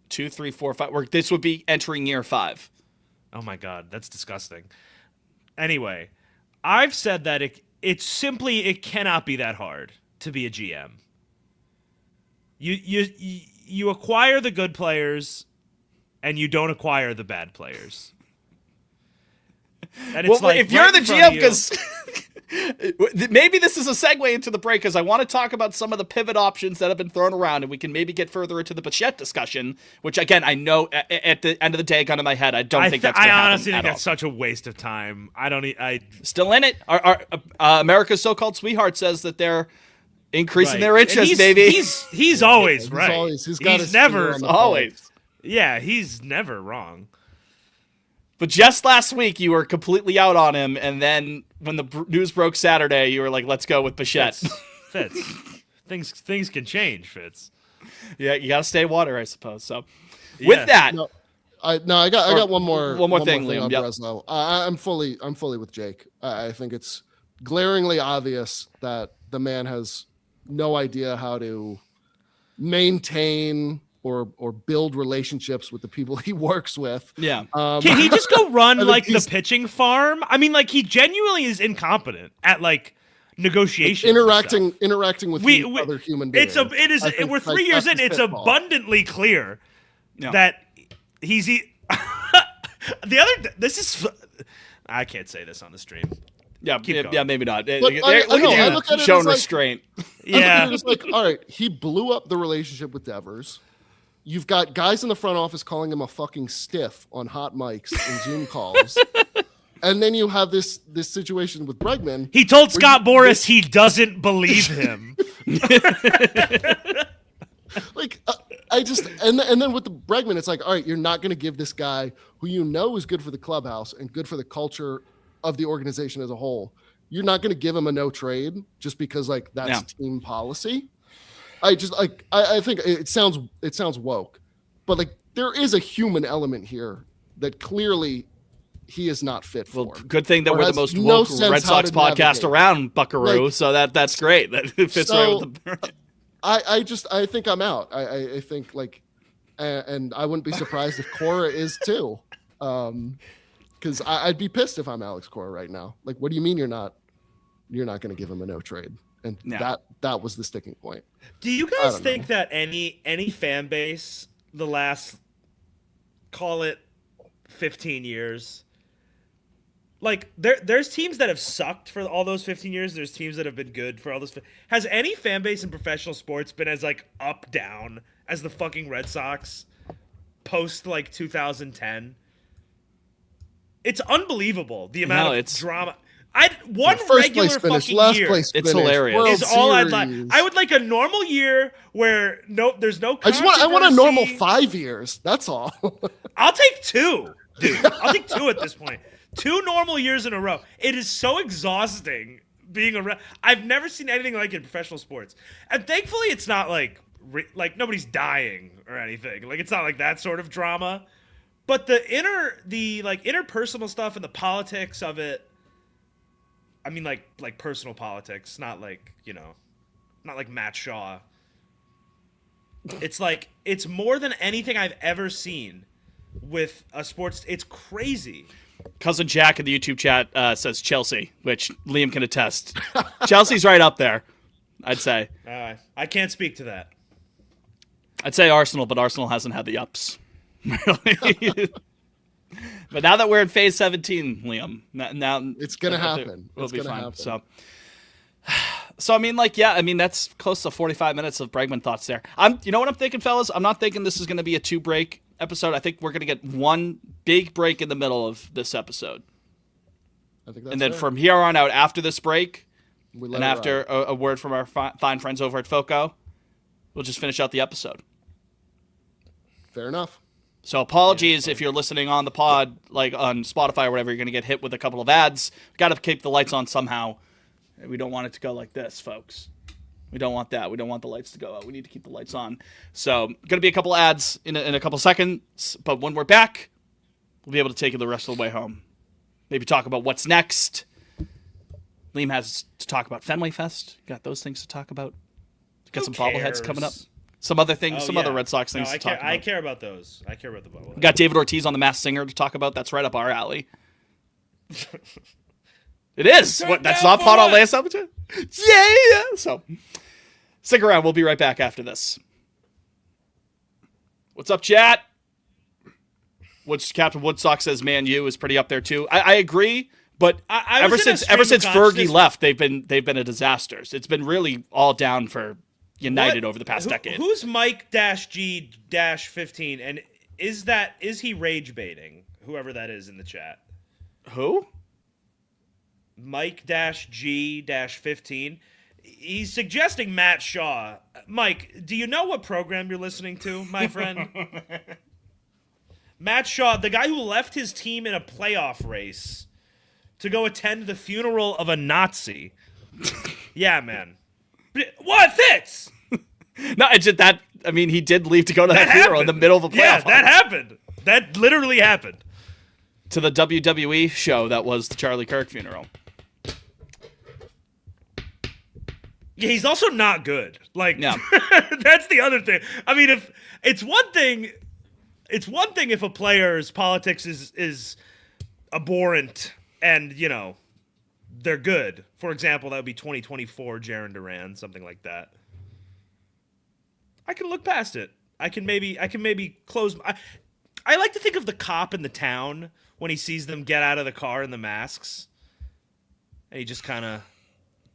2, 3, 4, 5. This would be entering year 5. Oh my god, that's disgusting. Anyway, I've said that it cannot be that hard to be a GM. You acquire the good players, and you don't acquire the bad players. And it's Well, if you're right the in front of GM, you- because maybe this is a segue into the break, because I want to talk about some of the pivot options that have been thrown around, and we can maybe get further into the Bichette discussion, which, again, I know at the end of the day, gun to my head, I don't think that's going to happen. I honestly think at that's such a waste of time. Still in it. Our America's so-called sweetheart says that they're increasing Right. their And interest, baby. He's always right. He's got his never finger on the Always. Yeah, he's never wrong. But just last week, you were completely out on him, and then when the news broke Saturday, you were like, let's go with Bichette. Fitz. Things can change, Fitz. Yeah, you got to stay water, I suppose. So, Yeah. with that, No, I got one more thing, Liam. on Yep. Breslow. I'm fully with Jake. I think it's glaringly obvious that the man has no idea how to maintain or build relationships with the people he works with. Yeah. Can he just go run like the he's- pitching farm? I mean, like he genuinely is incompetent at like negotiations, interacting with other human beings. We're 3 years in. It's abundantly clear that he's I can't say this on the stream. Yeah, Keep yeah, maybe not. I Look look at it showing as like- restraint. Yeah, It's like, all right, he blew up the relationship with Devers. You've got guys in the front office calling him a fucking stiff on hot mics and Zoom calls. And then you have this situation with Bregman. he told Scott Boras he doesn't believe him. Like, and then with the Bregman, it's like, all right, you're not going to give this guy who you know is good for the clubhouse and good for the culture of the organization as a whole. You're not going to give him a no trade just because like that's team policy. I think it sounds woke, but like there is a human element here that clearly he is not fit for. Well, good thing that Or we're the has most no woke sense Red how Sox to podcast navigate. around, Buckaroo. Like, So that's great. That fits right with the. I think I'm out. I think like, and I wouldn't be surprised if Cora is too, because I'd be pissed if I'm Alex Cora right now. Like, what do you mean you're not going to give him a no trade? And that was the sticking point. Do you guys think that any fan base the last, call it 15 years, like there's teams that have sucked for all those 15 years. There's teams that have been good for all those. Has any fan base in professional sports been as like up down as the fucking Red Sox post like 2010? It's unbelievable the amount of drama. First regular place finish, fucking last year place It's finish, hilarious. World is all I'd like. Series. I would like a normal year where there's no. I want a normal controversy. 5 years. That's all. I'll take 2, dude. I'll take 2 at this point. 2 normal years in a row. It is so exhausting being I've never seen anything like it in professional sports, and thankfully, it's not like nobody's dying or anything. Like it's not like that sort of drama, but the interpersonal stuff and the politics of it. I mean, like personal politics, not like not like Matt Shaw. It's like it's more than anything I've ever seen with a sports. It's crazy. Cousin Jack in the YouTube chat says Chelsea, which Liam can attest. Chelsea's right up there, I'd say. I can't speak to that. I'd say Arsenal, but Arsenal hasn't had the ups. Really. But now that we're in phase 17, Liam, now It's gonna happen. We'll It's be gonna fine. happen. So I mean, that's close to 45 minutes of Bregman thoughts there. You know what I'm thinking, fellas? I'm not thinking this is going to be a 2-break episode. I think we're going to get one big break in the middle of this episode. I think that's And then fair. from here on out, after this break, We let and it after ride. a word from our fine friends over at FOCO, we'll just finish out the episode. Fair enough. So apologies if you're listening on the pod, like on Spotify or whatever, you're going to get hit with a couple of ads. Got to keep the lights on somehow. We don't want it to go like this, folks. We don't want that. We don't want the lights to go out. We need to keep the lights on. So going to be a couple ads in a couple seconds. But when we're back, we'll be able to take you the rest of the way home. Maybe talk about what's next. Liam has to talk about Fenway Fest. Got those things to talk about. Got some bobbleheads coming up. Some other things, other Red Sox things to talk about. I care about those. I care about the bobbleheads. We got David Ortiz on The Masked Singer to talk about. That's right up our alley. It is. What? That's not pot on last episode? Yeah. So, stick around. We'll be right back after this. What's up, chat? Captain Woodstock says Man U is pretty up there too. I agree, but ever since Fergie left, they've been a disaster. It's been really all down for United over the past decade. Who's Mike-G-15? And is he rage baiting? Whoever that is in the chat. Who? Mike-G-15. He's suggesting Matt Shaw. Mike, do you know what program you're listening to, my friend? Matt Shaw, the guy who left his team in a playoff race to go attend the funeral of a Nazi. Yeah, man. What fits? No, it's just that. I mean, he did leave to go to that funeral in the middle of a playoff. Yeah, that happened. That literally happened. To the WWE show that was the Charlie Kirk funeral. Yeah, he's also not good. Like, Yeah. that's the other thing. I mean, if it's one thing if a player's politics is abhorrent and, they're good. For example, that would be 2024 Jaron Duran, something like that. I can look past it. I can maybe close I like to think of the cop in the town when he sees them get out of the car in the masks. And he just kind of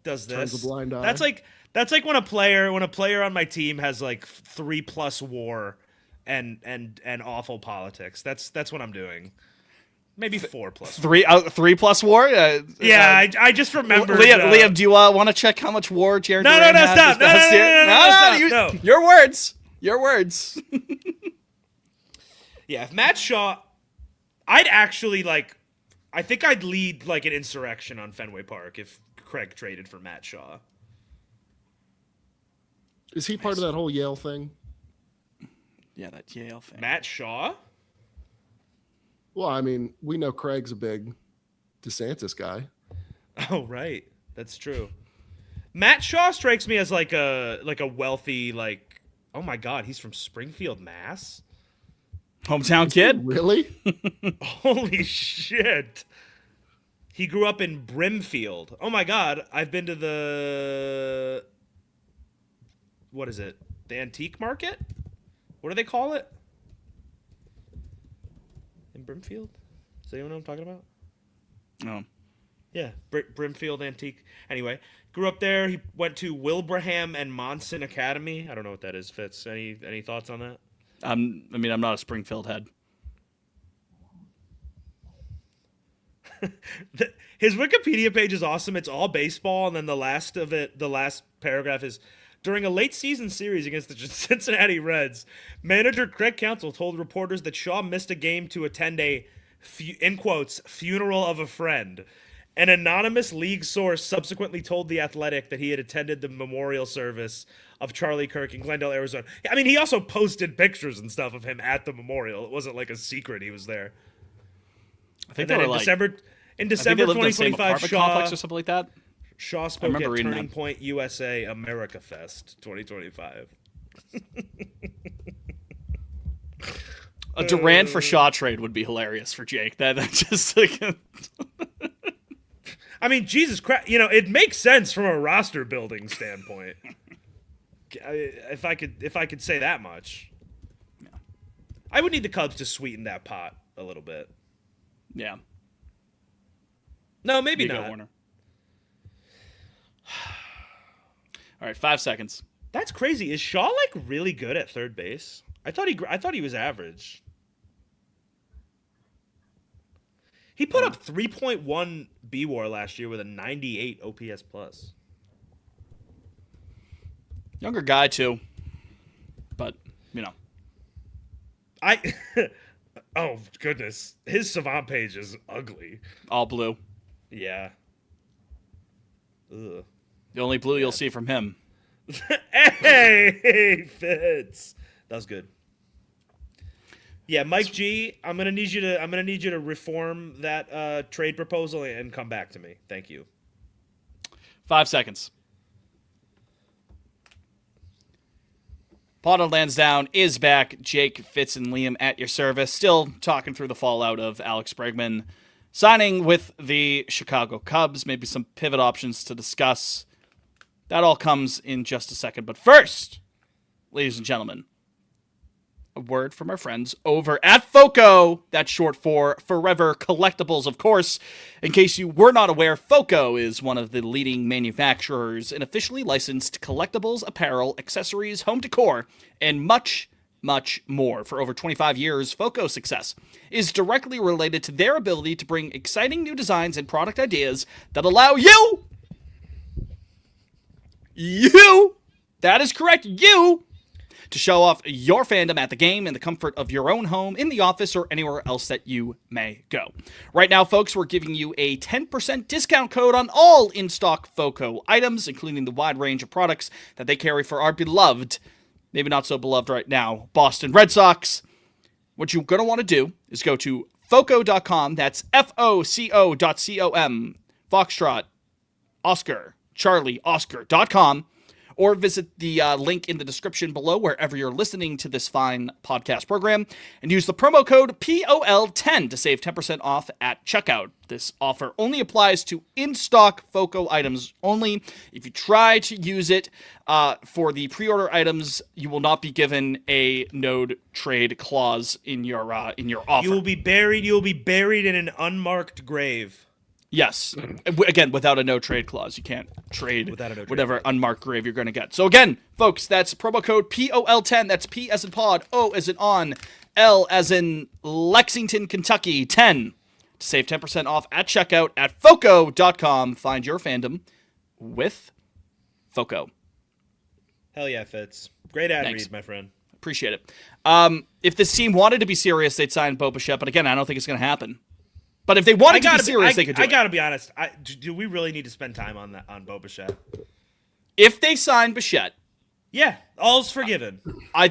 does this. Turns a blind eye. That's like when a player on my team has like 3+ war and awful politics. That's what I'm doing. Maybe 4+. 3+ war. I just remembered. Liam, do you want to check how much war Jared? No, Duran had stop. this past year? No, stop. No. Your words. Your words. Yeah, if Matt Shaw, I'd actually I think I'd lead like an insurrection on Fenway Park if Craig traded for Matt Shaw. Is he part of that whole Yale thing? Yeah, that Yale thing. Matt Shaw? Well, I mean, we know Craig's a big DeSantis guy. Oh, right. That's true. Matt Shaw strikes me as like a wealthy, oh my God, he's from Springfield, Mass? Hometown kid? Really? Holy shit. He grew up in Brimfield. Oh my God, I've been to the... What is it? The antique market? What do they call it? In Brimfield? Does anyone know what I'm talking about? No. Yeah, Brimfield Antique. Anyway, grew up there. He went to Wilbraham and Monson Academy. I don't know what that is, Fitz. Any thoughts on that? I'm not a Springfield head. His Wikipedia page is awesome. It's all baseball, and then the last paragraph is, during a late season series against the Cincinnati Reds, manager Craig Counsell told reporters that Shaw missed a game to attend a, in quotes, funeral of a friend. An anonymous league source subsequently told The Athletic that he had attended the memorial service of Charlie Kirk in Glendale, Arizona. I mean, he also posted pictures and stuff of him at the memorial. It wasn't like a secret he was there. I think And then they in were December lived in the same 2025, apartment complex or something like that. Shaw spoke at reading Turning that. Point USA America Fest 2025. A Durant for Shaw trade would be hilarious for Jake. That just like... I mean, Jesus Christ, it makes sense from a roster building standpoint. If I could say that much. Yeah. I would need the Cubs to sweeten that pot a little bit. Yeah. No, maybe Nico not. Warner. All right, 5 seconds. That's crazy. Is Shaw really good at third base? I thought he was average. He put up 3.1 B-WAR last year with a 98 OPS plus. Younger guy too, but Oh goodness, his Savant page is ugly. all blue. Yeah. Ugh. The only blue you'll see from him. Hey, Fitz. That was good. Yeah, Mike G, I'm gonna need you to reform that trade proposal and come back to me. Thank you. 5 seconds. Pod on Lansdowne is back. Jake, Fitz, and Liam at your service. Still talking through the fallout of Alex Bregman signing with the Chicago Cubs. Maybe some pivot options to discuss. That all comes in just a second. But first, ladies and gentlemen, a word from our friends over at FOCO. That's short for Forever Collectibles, of course. In case you were not aware, FOCO is one of the leading manufacturers in officially licensed collectibles, apparel, accessories, home decor, and much, much more. For over 25 years, FOCO's success is directly related to their ability to bring exciting new designs and product ideas that allow you, that is correct, you, to show off your fandom at the game in the comfort of your own home, in the office, or anywhere else that you may go. Right now, folks, we're giving you a 10% discount code on all in-stock FOCO items, including the wide range of products that they carry for our beloved, maybe not so beloved right now, Boston Red Sox. What you're going to want to do is go to FOCO.com, that's FOCO.com, Foxtrot, Oscar, charlieoscar.com, or visit the link in the description below wherever you're listening to this fine podcast program, and use the promo code POL10 to save 10% off at checkout. This offer only applies to in-stock FOCO items only. If you try to use it for the pre-order items, you will not be given a no trade clause in your offer. You will be buried in an unmarked grave. Yes. Again, without a no trade clause. You can't trade Without a no trade whatever unmarked grave you're going to get. So again, folks, that's promo code POL10. That's P as in pod, O as in on, L as in Lexington, Kentucky, 10 to save 10% off at checkout at FOCO.com. Find your fandom with FOCO. Hell yeah, Fitz. Great ad Thanks. read, my friend. Appreciate it. If this team wanted to be serious, they'd sign Bo Bichette, but again, I don't think it's going to happen. But if they wanted to be serious, they could do it. I gotta be honest. Do we really need to spend time on that on Bo Bichette? If they sign Bichette, Yeah, all's forgiven. I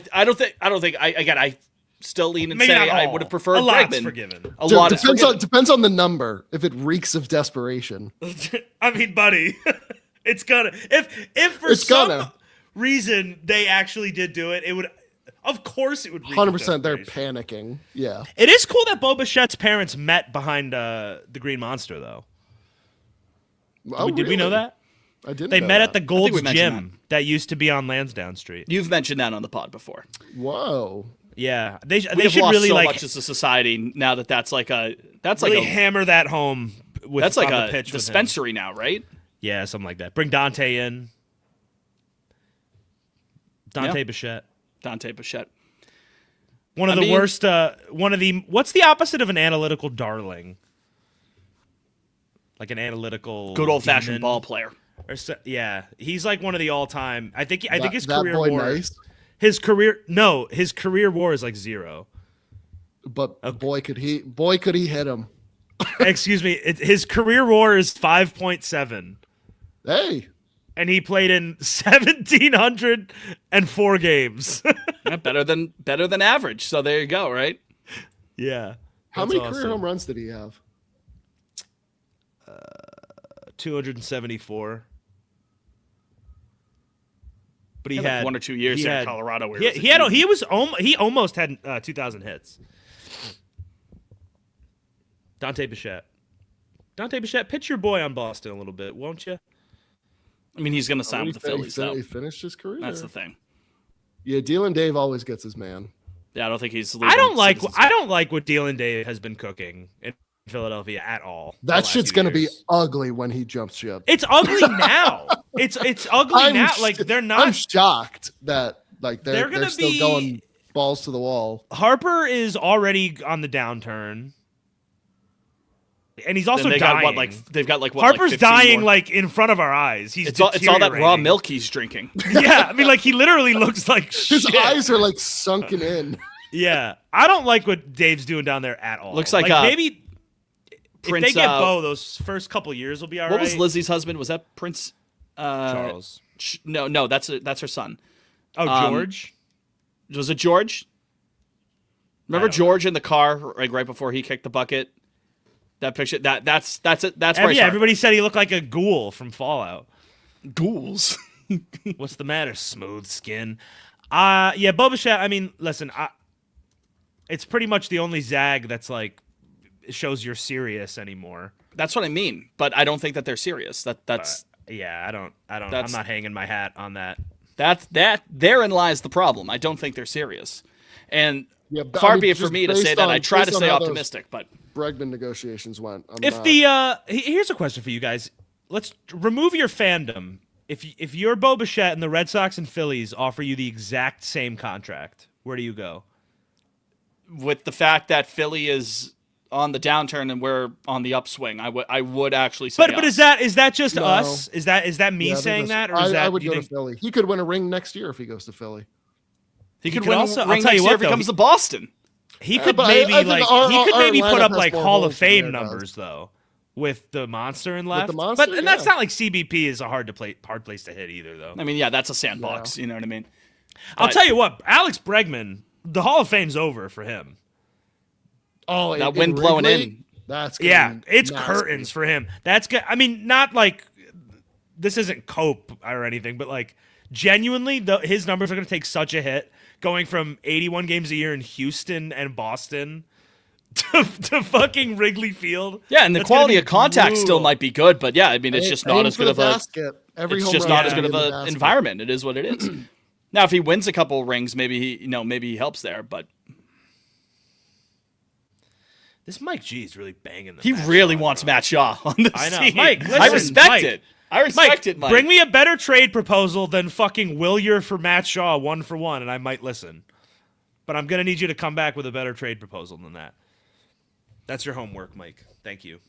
still lean and Maybe say not I all. would have preferred A lot's Bregman. forgiven. A lot is depends forgiven. depends on the number. If it reeks of desperation, I mean, buddy, it's gonna. If for It's some gonna. reason they actually did do it, it would. Of course, it would. reek of 100%. They're desperation. panicking. Yeah. It is cool that Bo Bichette's parents met behind the Green Monster, though. Oh, Did we know really? that? I didn't. They know met that. at the we Gold's mentioned Gym that used to be on Lansdowne Street. You've mentioned that on the pod before. Whoa. Yeah, they We've should lost really so like much as a society now that that's like a really hammer that home. With that's like on the a pitch with him. dispensary now, right? Yeah, something like that. Bring Dante in. Dante Yeah. Bichette. Dante Bichette. One of I the mean- worst. What's the opposite of an analytical darling? Like an analytical, Good old fashioned demon? ball player. Yeah, he's like one of the all time. I think his that career boy war. nice, His career war is like 0. but boy could he hit him. Excuse me, his career war is 5.7, Hey, and he played in 1,704 games. Yeah, better than average. So there you go, right? Yeah. how that's many awesome. career home runs did he have? 274. But he He had, had like 1 or 2 years he there in had- Colorado where he almost had 2,000 hits. Dante Bichette. Dante Bichette, pitch your boy on Boston a little bit, won't you? I mean, he's going to sign with the Phillies, though. He finished his career. That's the thing. Yeah, Dylan Dave always gets his man. Yeah, I don't think he's. I don't like Citizens. what Dylan Dave has been cooking in Philadelphia at all. the That last shit's few gonna be years. ugly when he jumps ship. It's ugly now. It's ugly now. Like they're not. I'm shocked that like They're they're gonna still be- going balls to the wall. Harper is already on the downturn, and he's also Then they dying. got they've got like what? Harper's like 15 dying more? like in front of our eyes. He's It's all that raw deteriorating. milk he's drinking. Yeah, I mean, like he literally looks like His shit. eyes are like sunken in. Yeah, I don't like what Dave's doing down there at all. Looks like, maybe Prince, if they get Bo, those first couple years will be all right. What was Lizzie's husband? Was that Prince? Charles? No, that's her son. Oh, George. Was it George? Remember don't George in the car, like right before he kicked the bucket? That picture. That's it. That's where I Yeah, start. everybody said he looked like a ghoul from Fallout. Ghouls. What's the matter? Smooth skin. Yeah, Bo Bichette, I mean, listen, it's pretty much the only Zag that's like shows you're serious anymore. That's what I mean. But I don't think that they're serious. That's Yeah, I don't. I'm That's- not hanging my hat on that. therein lies the problem. I don't think they're serious. And Yeah, but, far I mean, be it for just me to say based that. on- I try to based on stay how those optimistic, but Bregman negotiations went. Here's a question for you guys. Let's remove your fandom. If you're Bo Bichette and the Red Sox and Phillies offer you the exact same contract, where do you go? with the fact that Philly is on the downturn and we're on the upswing, I would actually say. But yes. is that just No. us? Is that me Yeah, I think saying that's- that, or is that I would do you go to think- Philly. He could win a ring next year if he goes to Philly. he could could win also- a I'll ring tell you next what, year if he though, comes to Boston. He could but maybe I think like our- he could our maybe put lineup up has like more Hall of holes than Fame theirs does. numbers though, with the Monster and left. the Monster, and that's yeah. not like CBP is a hard place to hit either though. I mean, yeah, that's a sandbox. Yeah. You know what I mean? I'll But tell you what, Alex Bregman, the Hall of Fame's over for him. Oh, that wind blowing Wrigley? in. That's gonna Yeah, be it's nasty. curtains for him. That's good. I mean, not like this isn't cope or anything, but like genuinely, his numbers are going to take such a hit going from 81 games a year in Houston and Boston to fucking Wrigley Field. Yeah, and the That's quality gonna of be contact brutal. still might be good, but yeah, I mean, it's just not as good of a. basket. Every It's home just run not is as good of in the an basket. environment. It is what it is. Now, if he wins a couple rings, maybe he helps there. But This Mike G is really banging. he really wants Matt Shaw on this I know. team. Mike, I listen, respect Mike. it. I respect it, Mike. Bring me a better trade proposal than fucking Willier for Matt Shaw 1-for-1, and I might listen. But I'm gonna need you to come back with a better trade proposal than that. That's your homework, Mike. Thank you.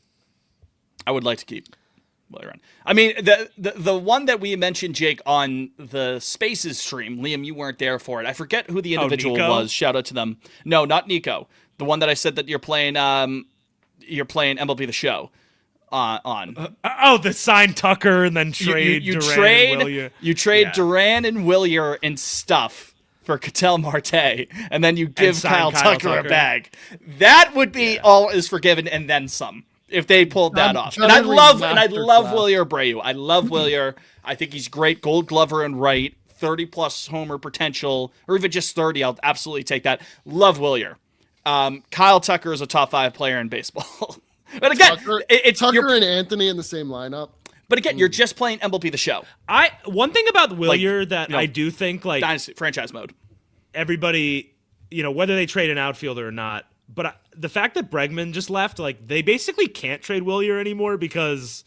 I would like to keep Willier on. I mean, the one that we mentioned, Jake, on the Spaces stream, Liam, you weren't there for it. I forget who the individual Nico? was. Shout out to them. No, not Nico. The one that I said that you're playing MLB The Show on. The sign Tucker and then trade you Duran trade and Willier. you trade Yeah. Duran and Willier and stuff for Ketel Marte, and then you give sign Kyle Kyle Tucker a Tucker. bag. That would be all is forgiven and then some if they pulled that off. And I totally love masterclass. Willier Abreu. I love Willier. I think he's great. Gold Glover and right, 30 plus homer potential, or even just 30. I'll absolutely take that. Love Willier. Kyle Tucker is a top 5 player in baseball. But again, it's Tucker and Anthony in the same lineup. But again, you're just playing MLB The Show. One thing about Willier that you know, I do think like Dynasty franchise mode. everybody, whether they trade an outfielder or not, but the fact that Bregman just left, like they basically can't trade Willier anymore because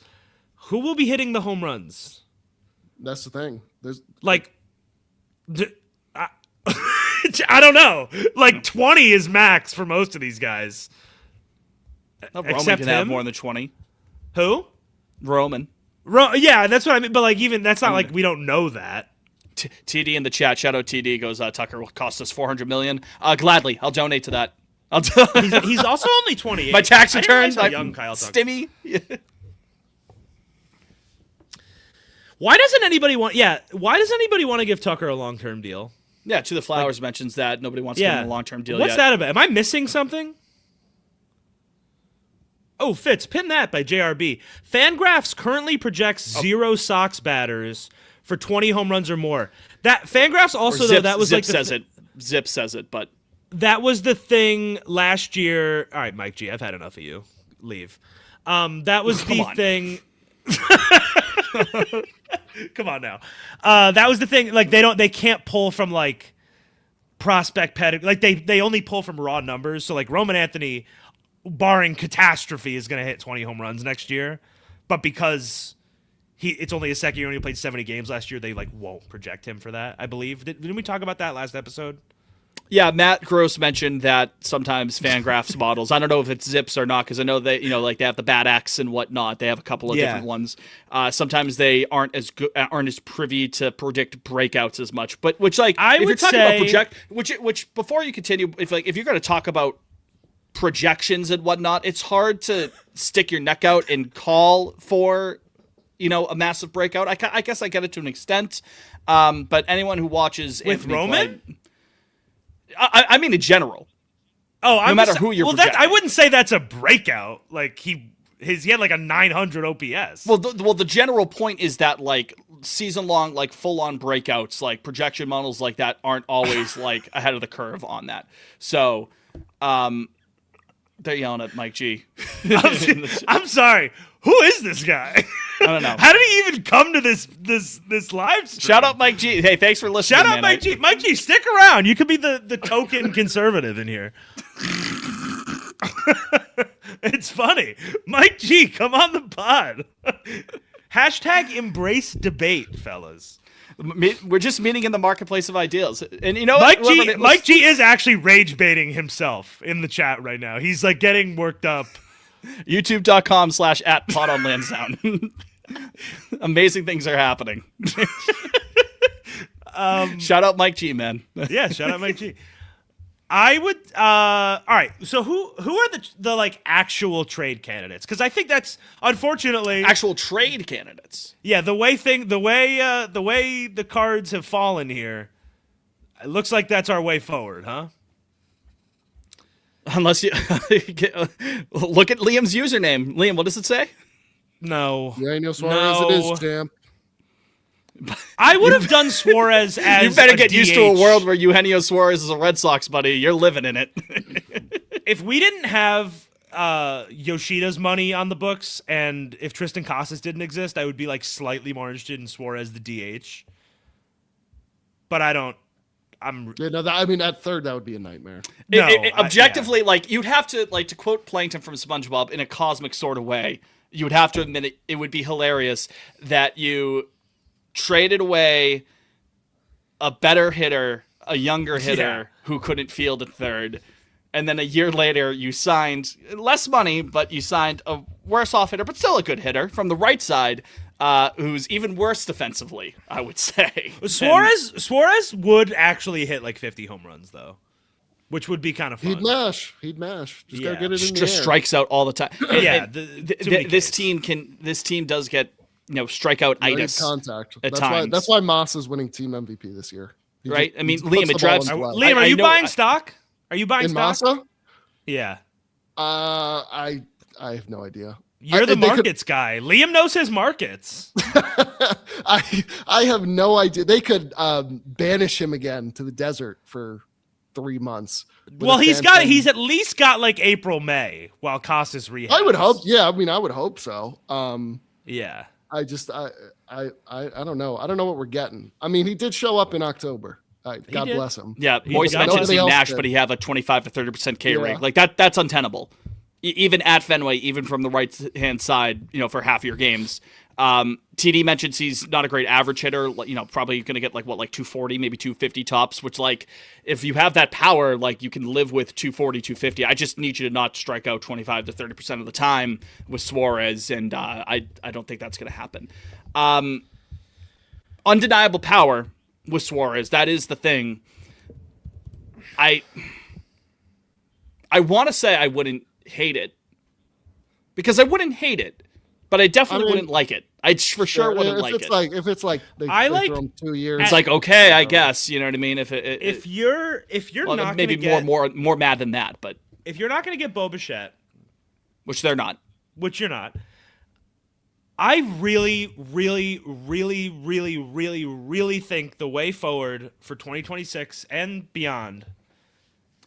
who will be hitting the home runs? That's the thing. There's Like, I don't know. Like 20 is max for most of these guys. Roman Except can have him? more than 20. Who? Roman. Yeah, that's what I mean. But like, even that's not like we don't know that. TD in the chat. Shout out TD goes. Tucker will cost us $400 million. Gladly, I'll donate to that. He's also only 28. My tax I didn't realize returns. how My young Kyle Tucker. Stimmy. Why doesn't anybody want? Yeah, why does anybody want to give Tucker a long-term deal? Yeah, To the Flowers mentions that nobody wants to give him a long-term deal What's yet. that about? Am I missing something? Oh, Fitz, pin that by JRB. Fangraphs currently projects 0 Sox batters for 20 home runs or more. That Fangraphs also though that was Zip like says it. Zip says it, but that was the thing last year. All right, Mike G, I've had enough of you. Leave. That was the thing. Come on now. That was the thing. Like they can't pull from like prospect pedigree. Like they only pull from raw numbers. So like Roman Anthony, barring catastrophe, is going to hit 20 home runs next year. But because it's only his second year and he played 70 games last year, they like won't project him for that. I believe. Didn't we talk about that last episode? yeah, Matt Gross mentioned that sometimes Fangraphs models. I don't know if it's Zips or not because I know they, like they have the Bad X and whatnot. They have a couple of different ones. Sometimes they aren't as privy to predict breakouts as much. But which like I if you're would talking say- about which before you continue, if you're going to talk about projections and whatnot, it's hard to stick your neck out and call for a massive breakout. I guess I get it to an extent. But anyone who watches With Anthony Roman? play, I mean in general. Oh, No matter who you're I projecting. wouldn't say that's a breakout. Like he had like a 900 OPS. Well, the general point is that like season long, like full on breakouts, like projection models like that aren't always like ahead of the curve on that. So, they're yelling at Mike G. I'm sorry. Who is this guy? I don't know. How did he even come to this live stream? Shout out Mike G. Hey, thanks for listening. Shout out man. Mike G. Mike G, stick around. You could be the token conservative in here. It's funny. Mike G, come on the pod. Hashtag embrace debate, fellas. We're just meeting in the marketplace of ideals, and you know Mike what? Mike G is actually rage baiting himself in the chat right now. He's like getting worked up. YouTube.com/@pod on Lansdowne. Amazing things are happening. Shout out Mike G, man. Yeah, shout out Mike G. I would all right, so who are the like actual trade candidates? Because I think that's unfortunately Actual trade candidates. yeah, the way the cards have fallen here, it looks like that's our way forward, huh? Unless you look at Liam's username. Liam, what does it say? No. Yeah, Suarez it No. is, champ. I would have done Suarez as You better a get used to DH. a world where Eugenio Suarez is a Red Sox buddy. You're living in it. If we didn't have Yoshida's money on the books, and if Tristan Casas didn't exist, I would be like slightly more interested in Suarez the DH. But I don't. Yeah, no, I mean, at third, that would be a nightmare. No, Objectively, like you'd have to, like, to quote Plankton from SpongeBob in a cosmic sort of way, you would have to admit it would be hilarious that you traded away a better hitter, a younger hitter who couldn't field at third, and then a year later you signed less money, but you signed a worse off hitter, but still a good hitter from the right side, who's even worse defensively, I would say. Suarez would actually hit like 50 home runs though, which would be kind of fun. He'd mash. Just Yeah. gotta get it in the Just air. strikes out all the time. Yeah, This team does get strikeout Right itis contact. at That's times. Why Moss is winning team MVP this year. Right? I mean, he Liam, puts it the drives- ball in play. Liam, are I you know- buying stock? Are you buying in stock? Massa? Yeah. I have no idea. You're the they could- markets guy. Liam knows his markets. I have no idea. They could banish him again to the desert for 3 months. with Well, a he's at least got like April, May while Casas rehabs. I would hope. Yeah, I mean, I would hope so. Yeah. I don't know. I don't know what we're getting. I mean, he did show up in October. God did. bless him. Yeah, He's Moise got mentions nobody he else mashed, did. but he have a 25 to 30% K Yeah. rate. Like that's untenable. Even at Fenway, even from the right hand side, for half your games. TD mentions he's not a great average hitter. Probably going to get like 240, maybe 250 tops. Which, like, if you have that power, like, you can live with 240, 250. I just need you to not strike out 25 to 30% of the time with Suarez, and I don't think that's going to happen. Undeniable power with Suarez. That is the thing. I want to say I wouldn't hate it, because I wouldn't hate it, but I definitely wouldn't like it. I for sure wouldn't like it. If it's like they throw him 2 years, It's like, okay, I guess, you know what I mean. If you're well, not maybe gonna get more mad than that, but if you're not going to get Bo Bichette, which they're not. which you're not, I really, really, really, really, really, really think the way forward for 2026 and beyond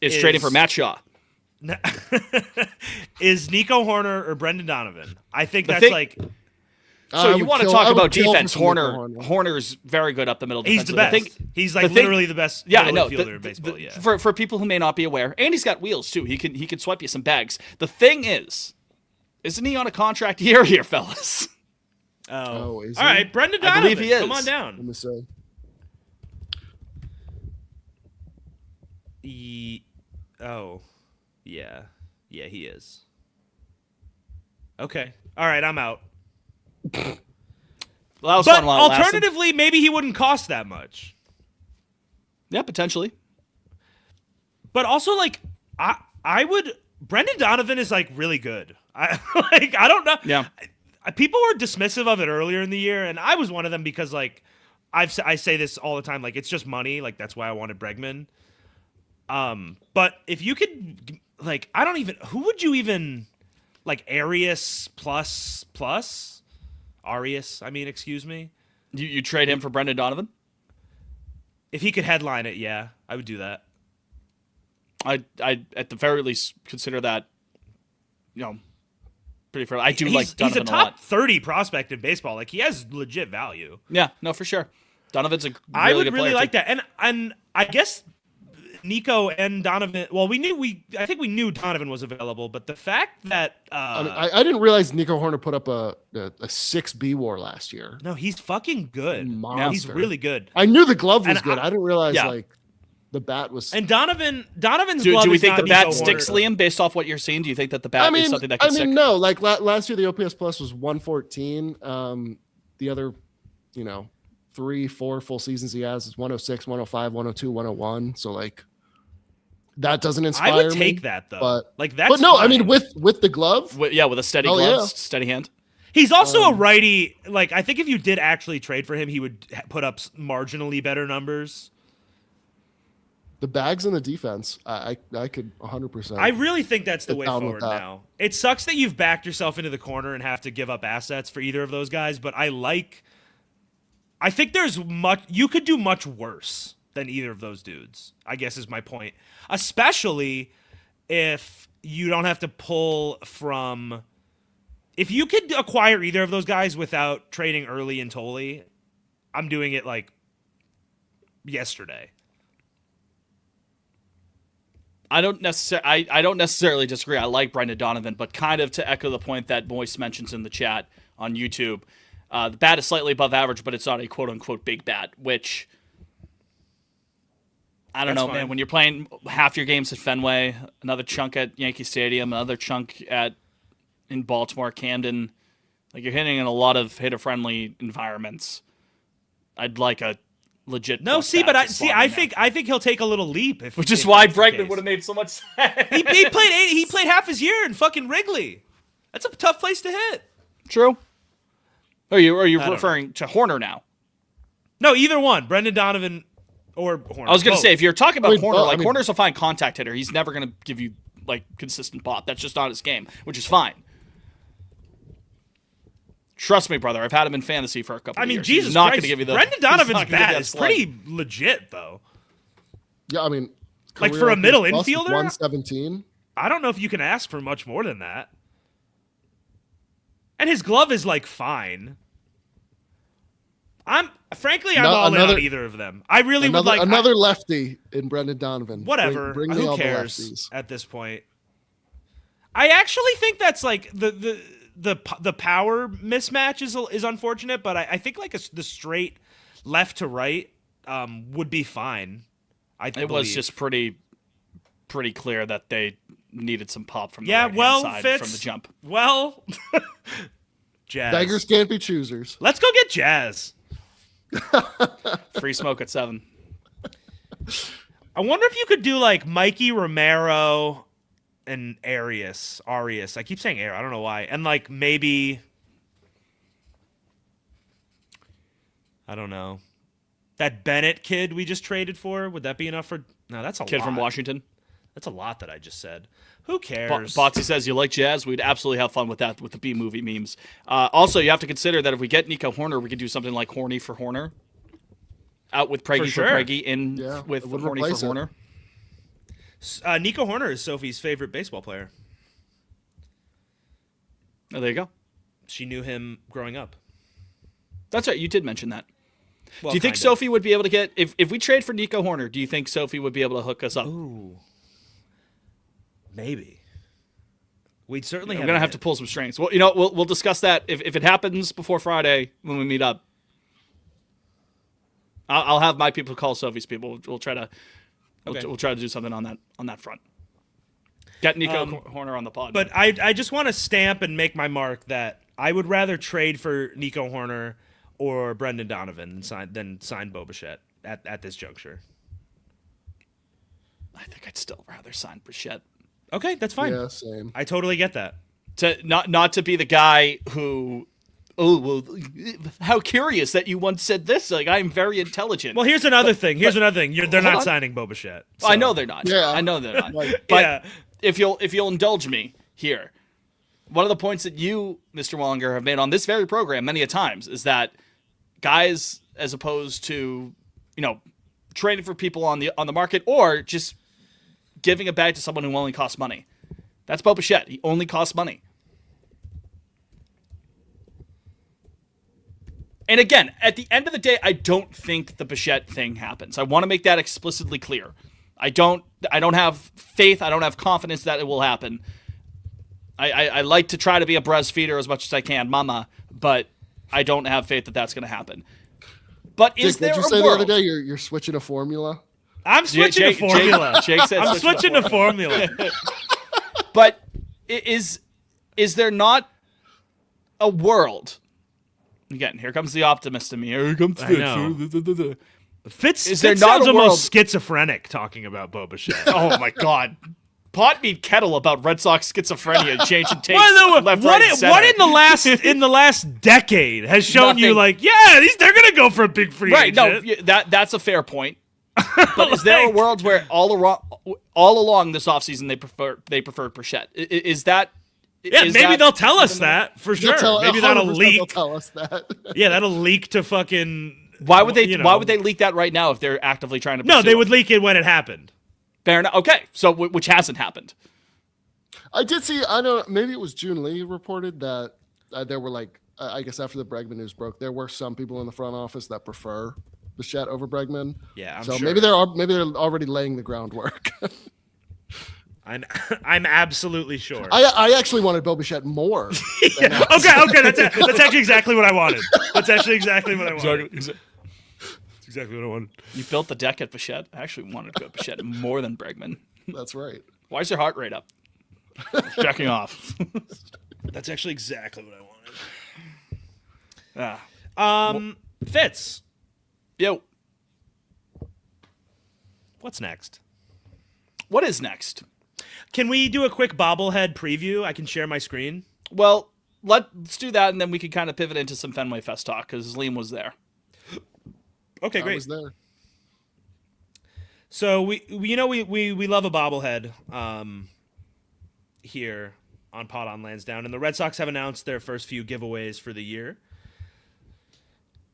Is trading for Matt Shaw. is Nico Horner or Brendan Donovan. I think that's thing- like So you want to talk about defense? for Nico Horner. Horner's very good up the middle. he's the defensively. best. He's like the thing- literally the best Yeah, I middle know. infielder in baseball. Yeah. For people who may not be aware, and he's got wheels too. He can swipe you some bags. The thing is, isn't he on a contract year here, fellas? Oh, is all he? right, Brendan I Donovan. believe he is. Come on Let down. me say. Oh, yeah, he is. Okay, all right, I'm out. Well, that was But fun while it lasted. alternatively, maybe he wouldn't cost that much. Yeah, potentially. But also, like, I would. Brendan Donovan is like really good. I don't know. Yeah. People were dismissive of it earlier in the year, and I was one of them because like I say this all the time. Like, it's just money. Like, that's why I wanted Bregman. But if you could, like, I don't even. Who would you even like? Arias plus Arias. I mean, excuse me. You trade him for Brendan Donovan? If he could headline it, yeah, I would do that. I at the very least consider that, pretty fair. I do like He's Donovan a a top lot. 30 prospect in baseball. Like, he has legit value. Yeah, no, for sure. Donovan's a really I would good really player, like too. that. And I guess Nico and Donovan. Well, I think we knew Donovan was available, but the fact that I mean, I didn't realize Nico Horner put up a 6B WAR last year. no, he's fucking good. Monster. He's really good. I knew the glove was And good. I didn't realize Yeah. like the bat was. And Donovan's Do glove we is think not the bat Nico sticks, Horner. Liam, based off what you're seeing? Do you think that the bat is something that can stick? no. Like last year, the OPS plus was 114. The other, 3-4 full seasons he has is 106, 105, 102, 101. So like that doesn't inspire I would me, take that though. But like that's. but no, I fine. mean with the glove, With a steady Oh, glove, yeah. steady hand. He's also a righty. Like, I think if you did actually trade for him, he would put up marginally better numbers. the bags in the defense, I could 100%. I really think that's the Sit way down with forward that. now. It sucks that you've backed yourself into the corner and have to give up assets for either of those guys, but I like I think there's much you could do much worse than either of those dudes, I guess is my point. Especially if you don't have to pull from if you could acquire either of those guys without trading early in Tolley, I'm doing it like yesterday. I don't necessarily disagree. I like Brendan Donovan, but kind of to echo the point that Moise mentions in the chat on YouTube, the bat is slightly above average, but it's not a quote-unquote big bat, which I don't know, man. When you're playing half your games at Fenway, another chunk at Yankee Stadium, another chunk in Baltimore, Camden, like you're hitting in a lot of hitter-friendly environments. I'd like a legit. No, see, but I think he'll take a little leap. Which is why Bregman would have made so much sense. He played half his year in fucking Wrigley. That's a tough place to hit. True. Are you referring to Horner now? No, either one. Brendan Donovan or Horner. I was going to say, if you're talking about Horner, Horner's a fine contact hitter. He's never going to give you like consistent pop. That's just not his game, which is fine. Trust me, brother. I've had him in fantasy for a couple of years. Jesus he's not Christ. going to give you the. Brendan Donovan's bat is pretty legit, though. Yeah, I mean, like for a middle infielder, 117. I don't know if you can ask for much more than that. And his glove is like fine. I'm all in on either of them. I really would like another lefty in Brendan Donovan. Whatever. Bring Who cares at this point? I actually think that's like the power mismatch is unfortunate, but I think like the straight left to right would be fine. It was just pretty clear that they needed some pop from the side Fitz, from the jump. Well, Jazz. Beggars can't be choosers. Let's go get Jazz. Free smoke at 7. I wonder if you could do like Mikey Romero and Arias. I keep saying Arias. I don't know why. And like maybe, I don't know, that Bennett kid we just traded for. Would that be enough for? No, that's a kid lot. from Washington. That's a lot that I just said. Who cares? Botsy says you like Jazz. We'd absolutely have fun with that with the B-movie memes. Also, you have to consider that if we get Nico Horner, we could do something like Horny for Horner. Out with Preggy for Preggy, with Horny for Horner. Nico Horner is Sophie's favorite baseball player. Oh, there you go. She knew him growing up. That's right. You did mention that. Well, do you think Sophie would be able to get if we trade for Nico Horner? Do you think Sophie would be able to hook us up? Ooh. Maybe. We'd certainly. I'm gonna have to pull some strings. Well, we'll discuss that if it happens before Friday when we meet up. I'll have my people call Sophie's people. We'll try to we'll try to do something on that front. Get Nico Horner on the pod. But I just want to stamp and make my mark that I would rather trade for Nico Horner or Brendan Donovan than sign Bo Bichette at this juncture. I think I'd still rather sign Bichette. Okay, that's fine. Yeah, same. I totally get that. To not to be the guy who, how curious that you once said this. Like, I'm very intelligent. Well, here's another thing. They're not signing Bo Bichette. So. I know they're not. Yeah. I know they're not. Like, but if you'll indulge me here, one of the points that you, Mr. Wallinger, have made on this very program many a times is that guys, as opposed to trading for people on the market or just giving it back to someone who only costs money. That's Bo Bichette. He only costs money. And again, at the end of the day, I don't think the Bichette thing happens. I want to make that explicitly clear. I don't have faith. I don't have confidence that it will happen. I like to try to be a breastfeeder as much as I can, mama, but I don't have faith that that's going to happen. But is there a world? Did you say the other day you're switching a formula? I'm switching to formula. Jake said I'm switching to formula. But is there not a world? Again, here comes the optimist in me. Here comes Fitz. Fitz sounds almost schizophrenic talking about Bo Bichette. Oh my God. Pot meet kettle about Red Sox schizophrenia, changing takes left, right, and center. What in the last decade has shown you like, they're gonna go for a big free agent? No, that's a fair point. But is there a world where all along this offseason they preferred Bichette? Is that? Yeah, maybe they'll tell us that for sure. Maybe that'll leak. They'll tell us that. Yeah, that'll leak to fucking Why would they? You know. Why would they leak that right now if they're actively trying to? No, pursue they it? would leak it when it happened. Fair enough. Okay, so which hasn't happened. I did see. I don't. Maybe it was June Lee reported that there were like. I guess after the Bregman news broke, there were some people in the front office that prefer Bichette over Bregman. Yeah, I'm so sure. maybe they're already laying the groundwork. I'm absolutely sure. I actually wanted Bo Bichette more. Yeah. Okay. That's actually exactly what I wanted. That's actually exactly what I wanted. That's exactly what I wanted. You built the deck at Bichette. I actually wanted to go Bichette more than Bregman. That's right. Why is your heart rate up? Checking off. That's actually exactly what I wanted. Fitz, Yo, what's next? what is next? Can we do a quick bobblehead preview? I can share my screen. Well, let's do that, and then we can kind of pivot into some Fenway Fest talk because Liam was there. Okay, I great. was there. So we love a bobblehead here on Pod on Lansdowne, and the Red Sox have announced their first few giveaways for the year.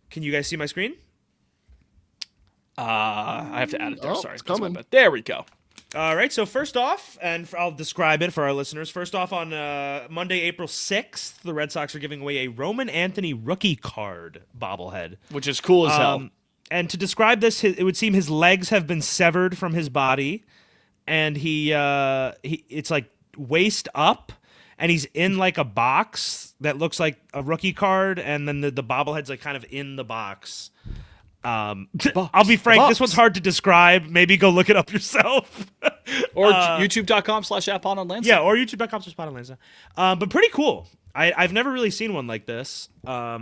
Can you guys see my screen? I have to add it there. Oh, Sorry, it's That's my coming. bad. There we go. All right, so first off, and I'll describe it for our listeners. First off, on Monday, April 6th, the Red Sox are giving away a Roman Anthony rookie card bobblehead. Which is cool as hell. And to describe this, it would seem his legs have been severed from his body, and he it's like waist up, and he's in like a box that looks like a rookie card, and then the bobblehead's like kind of in the box. I'll be frank, this one's hard to describe. Maybe go look it up yourself. Or youtube.com/@Pod on Lansdowne. Yeah, or youtube.com/PodOnLansdowne. But pretty cool. I've never really seen one like this. I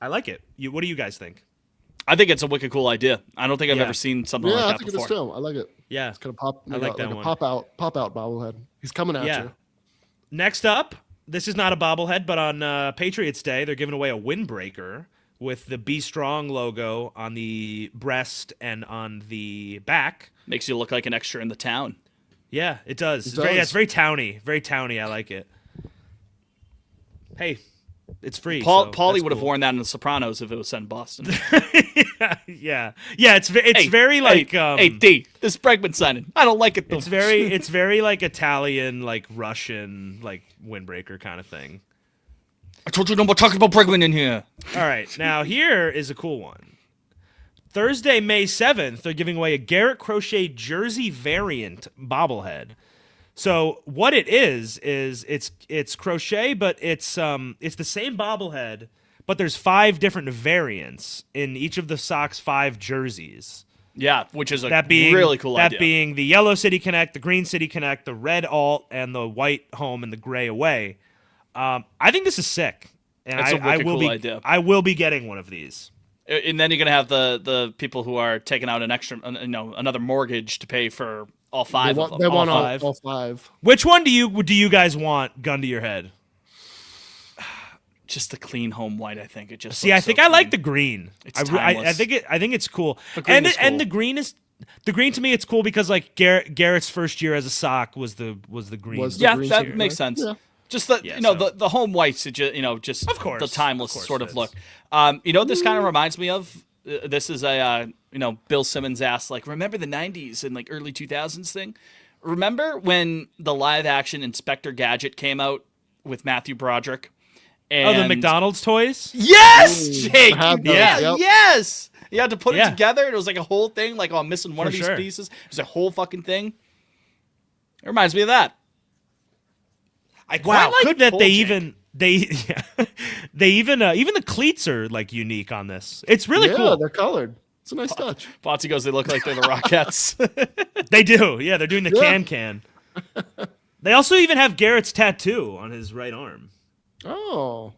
like it. What do you guys think? I think it's a wicked cool idea. I don't think I've Yeah. ever seen something Yeah, like I that think before. it is too. I like it. Yeah. It's gonna pop. I like that a one. pop out bobblehead. He's coming at Yeah. you. Next up, this is not a bobblehead, but on Patriots Day, they're giving away a windbreaker with the Be Strong logo on the breast and on the back. Makes you look like an extra in the town. Yeah, it does. It It's does. very towny. Very towny. I like it. Hey, it's free. Paulie so that's would have cool. worn that in The Sopranos if it was set in Boston. yeah. It's very like hey D, this Bregman signing. I don't like it though. it's very like Italian, like Russian, like windbreaker kind of thing. I told you no more talking about Bregman in here. All right, now here is a cool one. Thursday, May 7th, they're giving away a Garrett Crochet jersey variant bobblehead. So what it is it's crochet, but it's the same bobblehead, but there's 5 different variants in each of the Sox 5 jerseys. Yeah, which is a That being really cool idea. That being the yellow City Connect, the green City Connect, the red alt, and the white home and the gray away. I think this is sick, and It's a I wicked will cool be idea. I will be getting one of these. And then you're gonna have the people who are taking out an extra, another mortgage to pay for all 5 of them. They want five. all 5. Which one do you guys want? Gun to your head. Just the clean home white. I think it just. See, I looks think so I like clean. the green. It's I timeless. think it's cool. The green And is and cool. the green to me it's cool because like Garrett's first year as a Sock was the green. Was the Yeah, green that City makes Connect? sense. Yeah. Just the Yeah, the home whites, just Of course, the timeless of course, sort of Fitz. look. What this kind of reminds me of? This is a Bill Simmons asked, like, remember the 90s and like early 2000s thing? Remember when the live action Inspector Gadget came out with Matthew Broderick? And the McDonald's toys? Yes, Ooh, Jake. I had those, Yeah, yep. yes. You had to put it Yeah. together. It was like a whole thing. Like, oh, I'm missing one For of these sure. pieces. It was a whole fucking thing. It reminds me of that. I Wow, quite like good that pull, they Jake. even even the cleats are like unique on this. It's really Yeah, cool. they're colored. It's a nice touch. Potsy goes, they look like they're the Rockettes. They do. Yeah, they're doing the Yeah. can. They also even have Garrett's tattoo on his right arm. Oh.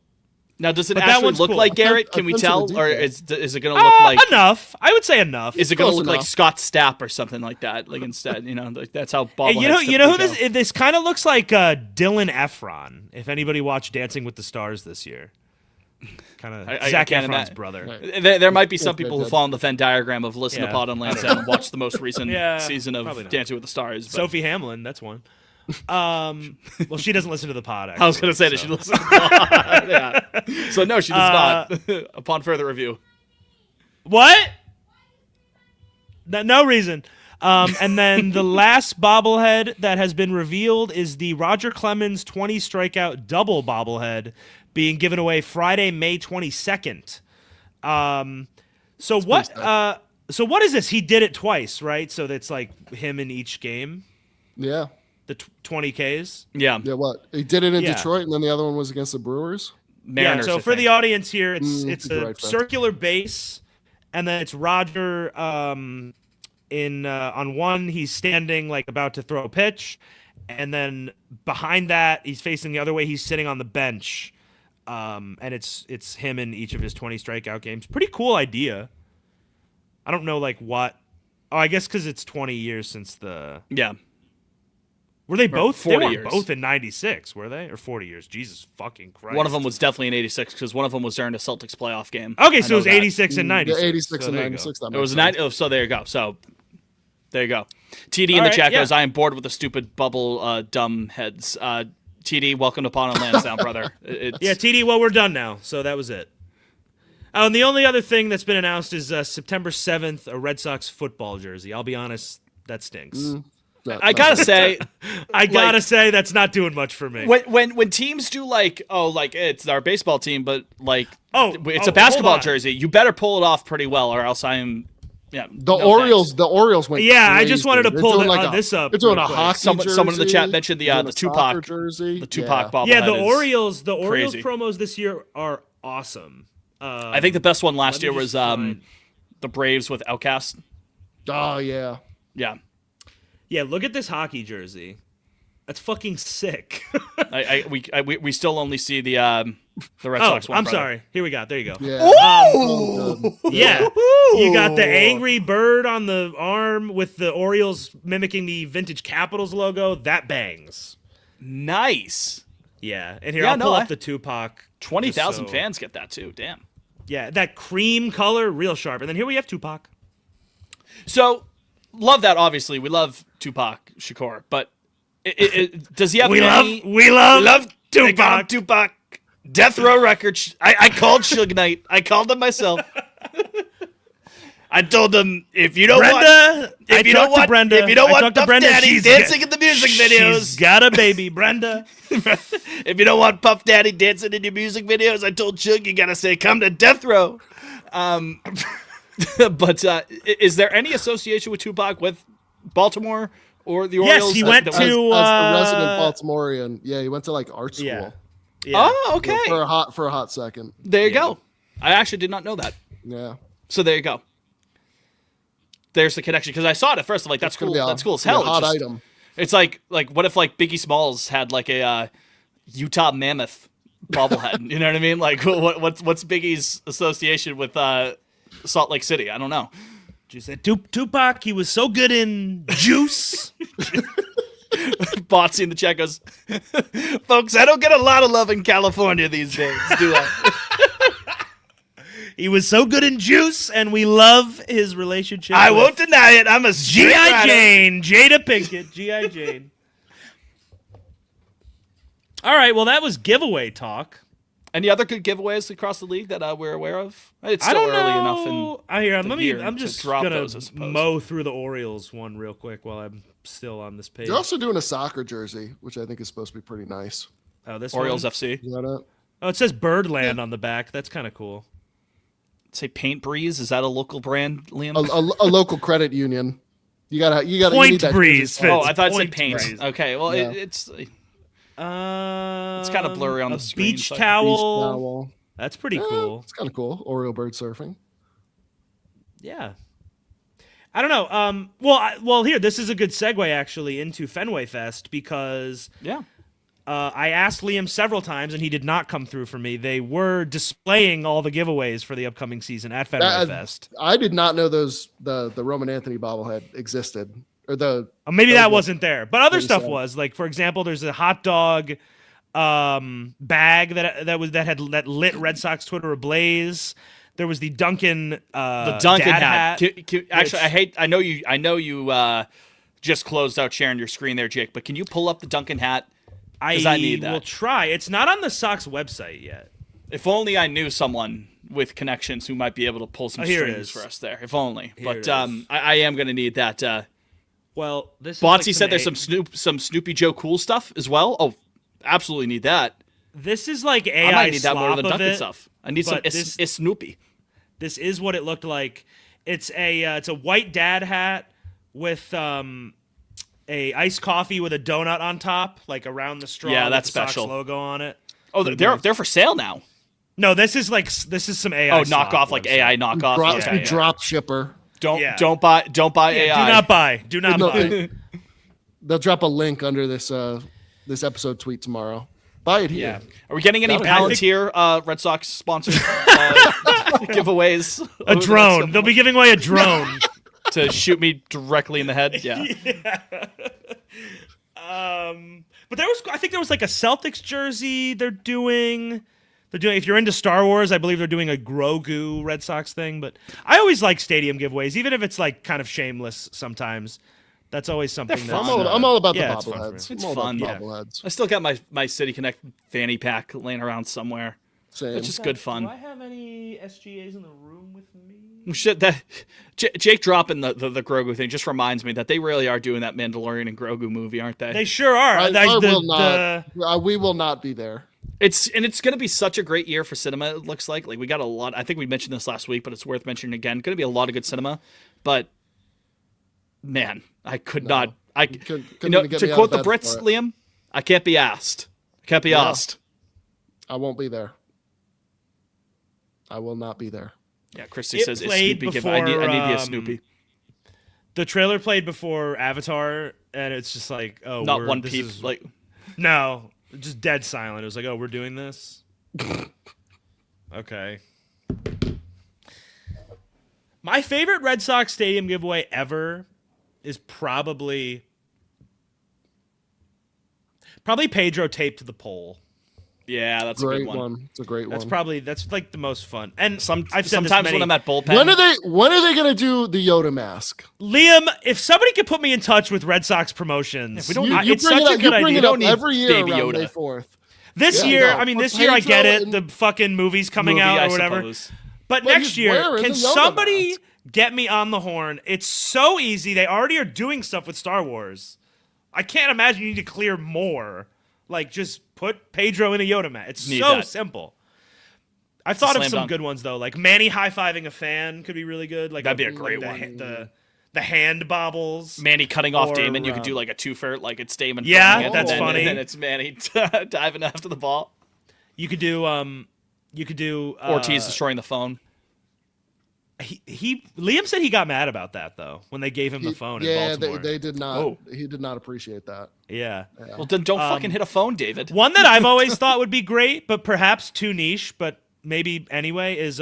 Now, does it But that actually one's look cool. like Garrett? Can we Attention tell, to or detail. is it going to look like? Enough. I would say enough. Is it going to Close look like enough. Scott Stapp or something like that? Like instead, like that's how Hey, bobbleheads you know who typically this kind of looks like Dylan Efron. If anybody watched Dancing with the Stars this year, kind of I Zac can't Efron's imagine. brother. Right. There might be some Okay, people who good. fall in the Venn diagram of listen Yeah. to Pod on Lansdowne and watch the most recent Yeah, season probably of not. Dancing with the Stars. But Sophie Hamlin, that's one. Well, she doesn't listen to the pod. Actually, I was going to say that she listens to the pod. Yeah. So no, she does not. Upon further review. What? No reason. And then the last bobblehead that has been revealed is the Roger Clemens 20 strikeout double bobblehead being given away Friday, May 22nd. So what is this? He did it twice, right? So that's like him in each game. Yeah. The 20 Ks. Yeah. Yeah. What he did it in Yeah. Detroit, and then the other one was against the Brewers. Mariners, yeah. So I for think. the audience here, it's you're a right, Fred. circular base, and then it's Roger. On one, he's standing like about to throw a pitch, and then behind that, he's facing the other way. He's sitting on the bench, and it's him in each of his 20 strikeout games. Pretty cool idea. I don't know like what. Oh, I guess because it's 20 years since the. Yeah. Were they both? 40 they were years. both in '96, were they? Or 40 years? Jesus fucking Christ! One of them was definitely in '86 because one of them was during a Celtics playoff game. Okay, I so know it was that. 86 and 96. Yeah, 86 So and there you 96. That It was makes sense. 90. Oh, so there you go. So there you go. TD in All the right, chat goes, yeah. I am bored with the stupid bubble dumb heads. TD, welcome to Pawn on Lansdowne, brother. It's, Yeah, TD. Well, we're done now. So that was it. Oh, and the only other thing that's been announced is September 7th, a Red Sox football jersey. I'll be honest, that stinks. I gotta say, I gotta say that's not doing much for me. when teams do like it's our baseball team, but like it's a hold basketball on. jersey, you better pull it off pretty well, or else I'm The Orioles went. Yeah, I crazy. just wanted to They're pull doing this up They're doing real a quick. hockey Someone in the jersey, chat mentioned they're doing the a soccer Tupac jersey. the Tupac bobblehead. Yeah, the is Orioles crazy. promos this year are awesome. I think the best one last let me year was just find- the Braves with Outcast. Oh yeah. Yeah, Yeah, look at this hockey jersey. That's fucking sick. we still only see the Red Oh, Sox one. I'm brother. sorry. Here we go. There you go. Yeah. Yeah. You got the angry bird on the arm with the Orioles mimicking the vintage Capitals logo. That bangs. Nice. Yeah. And here, Yeah, I'll no, pull I- up the Tupac. 20,000 just so- fans get that too. Damn. Yeah, that cream color, real sharp. And then here we have Tupac. So, love that. Obviously, we love Tupac Shakur, but does he have We any? love They got Tupac. him, Tupac. Death Row Records. I called Suge Knight. I called him myself. I told him if you don't Brenda, want, if you don't want, Brenda. if you don't I want talked to Puff Brenda. Daddy She's dancing in the music She's videos, got a baby, Brenda. if you don't want Puff Daddy dancing in your music videos, I told Suge you gotta say come to Death Row. But is there any association with Tupac with Baltimore or the Yes, Orioles? he went that- to- As a resident uh, Baltimorean, yeah, he went to like art school Yeah. Yeah. Oh, okay. for a hot second. There you Yeah. go. I actually did not know that. Yeah. So there you go. There's the connection because I saw it at first. I'm like, that's cool. Gonna be a- That's cool as gonna hell. be a hot It's just- item. It's like what if like Biggie Smalls had like a Utah Mammoth bobblehead? You know what I mean? Like what's Biggie's association with Salt Lake City? I don't know. She said Tupac, he was so good in Juice. Botsy in the chat goes, folks, I don't get a lot of love in California these days, do I? He was so good in Juice, and we love his relationship. I with won't deny it. I'm a straight G.I. rider. Jane, Jada Pinkett, G.I. Jane. All right, well, that was giveaway talk. Any other good giveaways across the league that we're aware of? It's I still don't early know. enough. And I'm to just drop gonna those, I suppose. mow through the Orioles one real quick while I'm still on this page. They're also doing a soccer jersey, which I think is supposed to be pretty nice. Oh, this Orioles one? FC. You know that? Oh, it says Birdland on the back. That's kind of cool. Say Paint Breeze. Is that a local brand, Liam? A local credit union. You gotta. You Point need that Breeze, jersey. Oh, Fitz. I thought it said Point paint. Breeze. Okay, well, Yeah. it's It's kind of blurry on the screen, Beach so- towel. Beach towel. That's pretty Yeah, cool. It's kind of cool. Oriole bird surfing. Yeah. I don't know. Well, here, this is a good segue actually into Fenway Fest because yeah. I asked Liam several times and he did not come through for me. They were displaying all the giveaways for the upcoming season at Fenway Fest. I did not know the Roman Anthony bobblehead existed, or the Maybe those that were- wasn't there, but other those stuff were- was. Like, for example, there's a hot dog bag that lit Red Sox Twitter ablaze. There was the Duncan The Duncan dad hat. hat. Actually, which- I know you just closed out sharing your screen there, Jake. But can you pull up the Duncan hat? I need that. will try. It's not on the Sox website yet. If only I knew someone with connections who might be able to pull some here it strings is. for us there. If only. Here But it is. I am going to need that. Well, this is Botsy like said there's some Snoopy Joe Cool stuff as well. Oh, absolutely need that. This is like AI I might need that slop more than of Duncan it, stuff. I need some but this- Snoopy. This is what it looked like. It's a white dad hat with a iced coffee with a donut on top, like around the straw. Yeah, with that's the Sox special. logo on it. Oh, they're for sale now. No, this is some AI. Oh, slop knockoff, like website. AI knockoff. Drop, Okay, yeah. drop shipper. Don't Yeah. don't buy AI. Do not buy. Do not No, buy. They'll drop a link under this this episode tweet tomorrow. Buy it here. Yeah. Are we getting any That would- Palantir Red Sox sponsored giveaways? A drone. They'll be giving away a drone. to shoot me directly in the head. Yeah. But I think there was like a Celtics jersey they're doing. If you're into Star Wars, I believe they're doing a Grogu Red Sox thing. But I always like stadium giveaways, even if it's like kind of shameless sometimes. That's always something. They're That's, fun. I'm all about yeah, the it's fun for bobbleheads. me. It's I'm all about fun. the Yeah. bobbleheads. I still got my City Connect fanny pack laying around somewhere. Same. It's just good fun. Do I have any SGAs in the room with me? Shit, that Jake dropping the Grogu thing just reminds me that they really are doing that Mandalorian and Grogu movie, aren't they? They sure are. I The- will the- not. We will not be there. It's going to be such a great year for cinema. It looks like we got a lot. I think we mentioned this last week, but it's worth mentioning again. Going to be a lot of good cinema, but man, I could not. couldn't You know, even get to me out quote of the bed Brits, for it. Liam, I can't be asked. Can't be Yeah. asked. I won't be there. I will not be there. Yeah, Christy It says it's played Snoopy. I need the before, Snoopy. The trailer played before Avatar, and it's just like, oh, Not one this peep. is- Like No, just dead silent. It was like, oh, we're doing this? Okay. My favorite Red Sox stadium giveaway ever is probably Pedro taped to the pole. yeah, that's a Great good one. one. It's a great That's one. that's like the most fun. And Sometimes I've said this when many- I'm at bullpen, When are they gonna do the Yoda mask? Liam, if somebody could put me in touch with Red Sox promotions, we don't- You it's bring such it a up, good you bring idea. it don't up need every year Baby around Yoda. May 4th. This Yeah, year, no, I mean, but this year I get Pedro it. and- The fucking movie's coming movie, out I or whatever. suppose. But But next he's year, wearing can the Yoda somebody mask. get me on the horn? It's so easy. They already are doing stuff with Star Wars. I can't imagine you need to clear more. Like, just put Pedro in a Yoda mat. It's Need so that. simple. I've thought of slam some dunk. good ones though. Like Manny high-fiving a fan could be really good. Like That'd be a great the, one. The hand bobbles. Manny cutting off Or, Damon, you could do like a twofer, like it's Damon. Yeah, throwing it, that's and then, funny. And then it's Manny diving after the ball. You could do Ortiz destroying the phone. Liam said he got mad about that though when they gave him the phone in Yeah, Baltimore. they did not. Oh. He did not appreciate that. Yeah. Well, then don't fucking hit a phone, David. One that I've always thought would be great, but perhaps too niche, but maybe anyway, is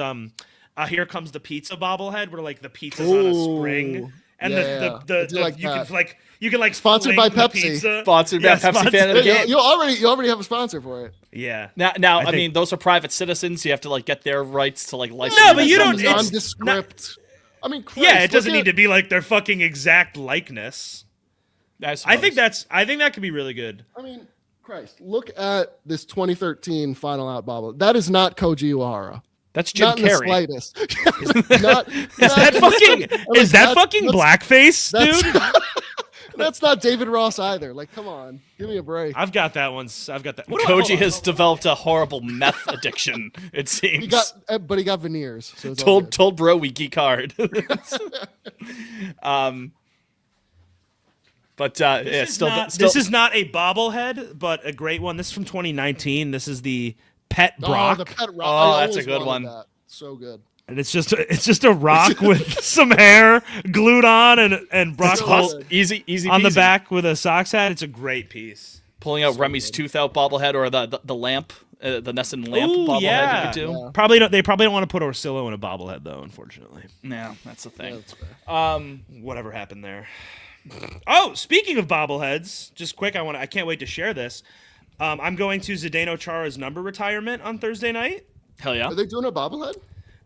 Here Comes the Pizza bobblehead, where like the pizza's on a spring, Ooh, and yeah, I do like that. you can like Sponsored fling by the Pepsi. pizza. Sponsored by Pepsi sponsored- fan of the Yeah, game. you already have a sponsor for it. Yeah. Now, I think- mean, those are private citizens. You have to like get their rights to like license. No, but you them. don't- Some it's nondescript. I mean, Christ, Yeah, it doesn't look need to be like their fucking exact likeness. I think that could be really good. I mean, Christ, look at this 2013 Final Out bobble. That is not Koji Uehara. that's Jim Not in the Carrey. slightest. not, Is that fucking that's- blackface, dude? That's not David Ross either. Like, come on, give me a break. I've got that one. I've got that. What do I- hold Koji on. has developed a horrible meth addiction. It seems. But he got veneers. So it's all good. told bro we geek hard. But yeah, This is still, not- still This is not a bobblehead, but a great one. This is from 2019. This is the Pet Brock, Oh, the pet rock. Oh, I that's a always good wanted one. that. So good. and it's just a rock with some hair glued on, and Brock That's Hus- awesome. easy on the peasy. back with a Sox hat. It's a great piece. Pulling out Remy's tooth out bobblehead or the lamp, the Nesson lamp Ooh, bobblehead yeah. you could do. Yeah. They probably don't want to put Orsillo in a bobblehead though. Unfortunately, Yeah, that's the Yeah, thing. that's fair. whatever happened there. Oh, speaking of bobbleheads, just quick, I can't wait to share this. I'm going to Zdeno Chara's number retirement on Thursday night. Hell yeah. Are they doing a bobblehead?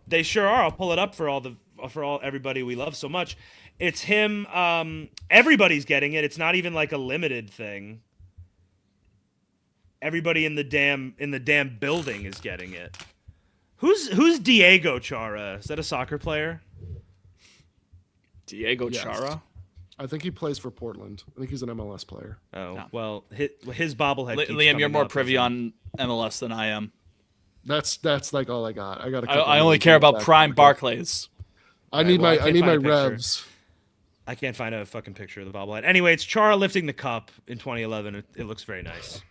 They sure are. I'll pull it up for everybody we love so much. It's him. Everybody's getting it. It's not even like a limited thing. Everybody in the damn building is getting it. Who's Diego Chara? Is that a soccer player? Diego Yes. Chara? I think he plays for Portland. I think he's an MLS player. Oh, No. well, his bobblehead. keeps Liam, you're coming more up privy as a- on MLS than I am. That's like all I got. I got a I couple only names care in the about back. Prime Barclays. I need well, I my can't find a picture. revs. I can't find a fucking picture of the bobblehead. Anyway, it's Chara lifting the cup in 2011. It looks very nice.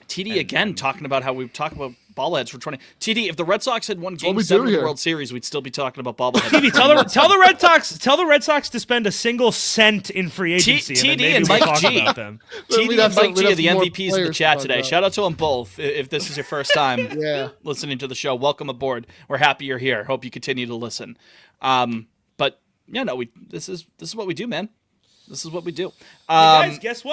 TD again talking about how we talk about bobbleheads for 20. TD, if the Red Sox had won what Game we 7 do of the here. World Series, we'd still be talking about bobbleheads. TD, tell the Red Sox to spend a single cent in free agency, and then TD maybe and we'll Mike talk G. about them. TD We'd and have Mike we'd G have are the some more MVPs in the players chat to today. talk Shout out to them both. If this is your first time Yeah. listening to the show, welcome aboard. We're happy you're here. Hope you continue to listen. But yeah, no, this is what we do, man. This is what we do. Hey guys, guess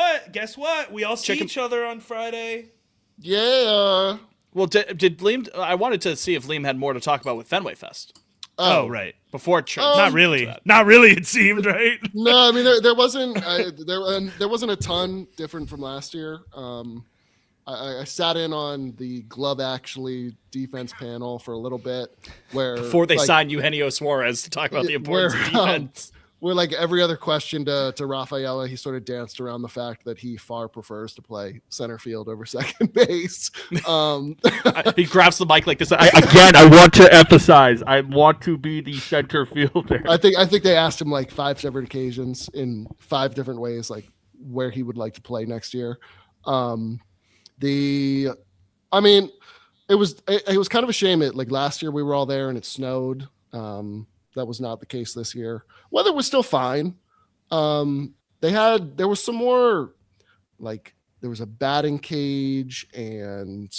what? We all see Chicken- each other on Friday. Yeah. Well, did Liam? I wanted to see if Liam had more to talk about with Fenway Fest Oh, right. before church. Not really. Not really. It seemed right. No, I mean there wasn't there wasn't a ton different from last year. I sat in on the Glove Actually defense panel for a little bit, where Before they like, signed Eugenio Suarez to talk about the importance of defense. where like every other question to Rafaela, he sort of danced around the fact that he far prefers to play center field over second base. He grabs the mic like this. I want to emphasize, I want to be the center fielder. I think they asked him like 5 separate occasions in 5 different ways, like where he would like to play next year. I mean, it was kind of a shame. It like last year we were all there and it snowed. That was not the case this year. Weather was still fine. There was some more, like there was a batting cage and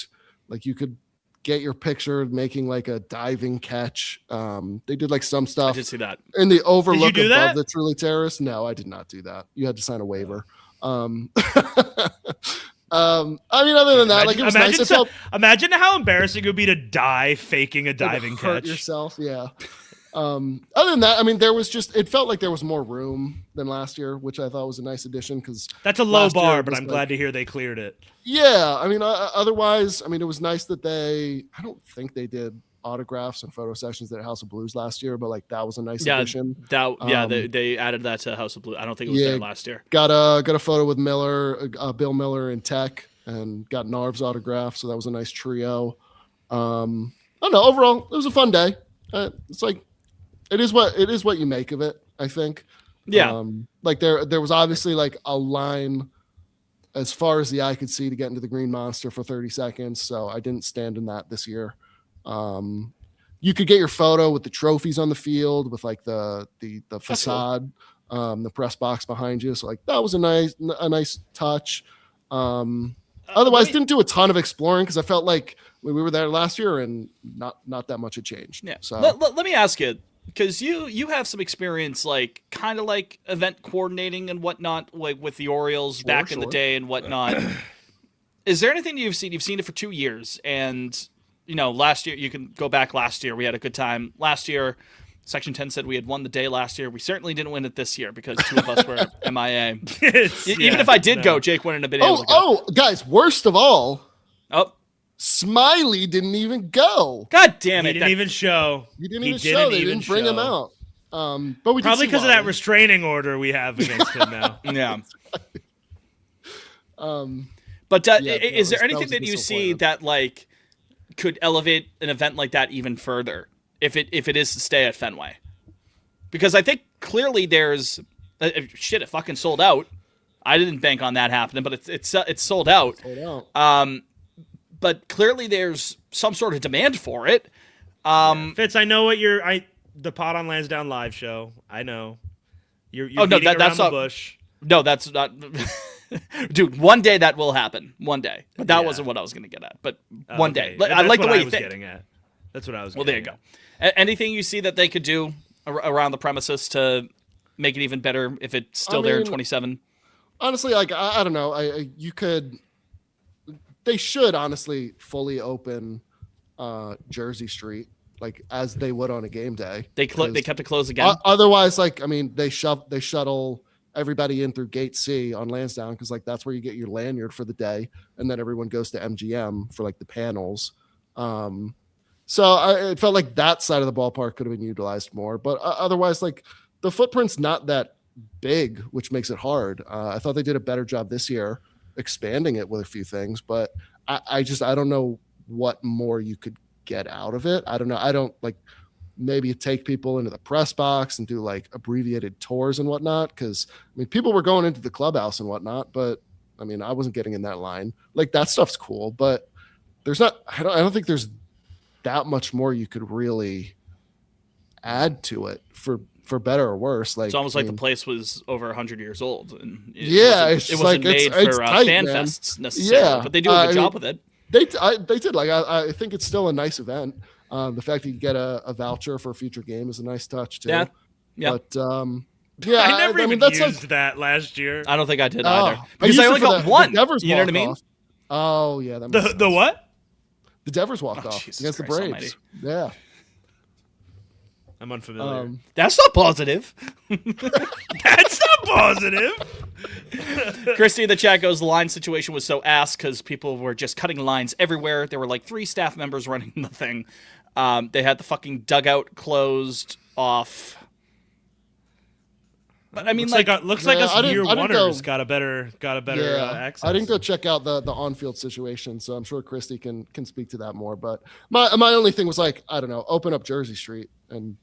like you could get your picture making like a diving catch. They did like some I stuff did see that. in the overlook do above that? the Truly Terrace. No, I did not do that. You had to sign a waiver. I mean, other than that, like it was nice. It felt Imagine how embarrassing it would be to die faking a diving hurt catch. yourself. Yeah. Other than that, I mean, it felt like there was more room than last year, which I thought was a nice addition because That's a low last year bar, it but was I'm like- glad to hear they cleared it. yeah, I mean, otherwise, I mean, it was nice that I don't think they did autographs and photo sessions at House of Blues last year, but like that was a nice Yeah, addition. they added that to House of Blue. I don't think it was Yeah. there last year. Got a photo with Miller, Bill Miller and Tech, and got Narv's autograph, so that was a nice trio. I don't know. Overall, it was a fun day. It's like it is what you make of it, I think. Yeah. Like there was obviously like a line as far as the eye could see to get into the Green Monster for 30 seconds, so I didn't stand in that this year. You could get your photo with the trophies on the field with like the facade, the press box behind you. So like that was a nice touch. Otherwise, didn't do a ton of exploring because I felt like we were there last year and not that much had changed. Yeah. So Let me ask you, because you have some experience, like kind of like event coordinating and whatnot, like with the Orioles back in the sure. day and whatnot. Is there anything you've seen? You've seen it for 2 years, and you know, last year you can go back. Last year we had a good time. Last year, Section 10 said we had won the day last year. We certainly didn't win it this year because 2 of us were MIA. Even if I did go, Jake wouldn't have been able to go. Guys, worst of all, Oh, Smiley didn't even go. God damn He it! didn't even show. He didn't even show. They didn't bring him out. But we did Probably see because of that Wally. restraining order we have against him now. Yeah. Um, But Yeah, is there that anything was that you missile see plan. that like could elevate an event like that even further if it is to stay at Fenway? Because I think clearly there's shit. It fucking sold out. I didn't bank on that happening, but it's sold out. hold out. But clearly there's some sort of demand for it. Fitz, I know what the Pot on Lansdowne live show. I know. You're Oh, no, beating around that's the not- bush. No, that's not. Dude, one day that will happen. One day. But that Yeah. wasn't what I was going to get at. But one Okay. day. I That's like the what way I you was think. getting at. That's what I was Well, there you getting go. at. Anything you see that they could do around the premises to make it even better if it's still there in mean, 27? Honestly, like I don't know. They should honestly fully open Jersey Street like as they would on a game day. They kept it closed again. Otherwise, like I mean, they shuttle everybody in through Gate C on Lansdowne because like that's where you get your lanyard for the day, and then everyone goes to MGM for like the panels. So it felt like that side of the ballpark could have been utilized more, but otherwise, like the footprint's not that big, which makes it hard. I thought they did a better job this year expanding it with a few things, but I don't know what more you could get out of it. I don't know. I don't like maybe take people into the press box and do like abbreviated tours and whatnot. Cause I mean, people were going into the clubhouse and whatnot, but I mean, I wasn't getting in that line. Like that stuff's cool, but there's not, I don't think there's that much more you could really add to it for better or worse. Like it's almost like the place was over 100 years old, and it wasn't made for tight, fan man. fests necessarily. But they do a good job with it. They did. Like I think it's still a nice event. The fact that you get a voucher for a future game is a nice touch too. Yeah. But I never even that's used like, that last year. I don't think I did either I because used I it only for got the one. Devers You know what I mean? walk-off. Oh yeah, that makes sense. The what? The Devers walk off Jesus against Christ the Braves. almighty. Yeah. I'm unfamiliar. That's not positive. That's not positive. Christy in the chat goes, the line situation was so ass because people were just cutting lines everywhere. There were like 3 staff members running the thing. They had the fucking dugout closed off. But I mean, looks like us year oneers got a better access. I didn't go check out the on-field situation, so I'm sure Christy can speak to that more. But my only thing was like, I don't know, open up Jersey Street and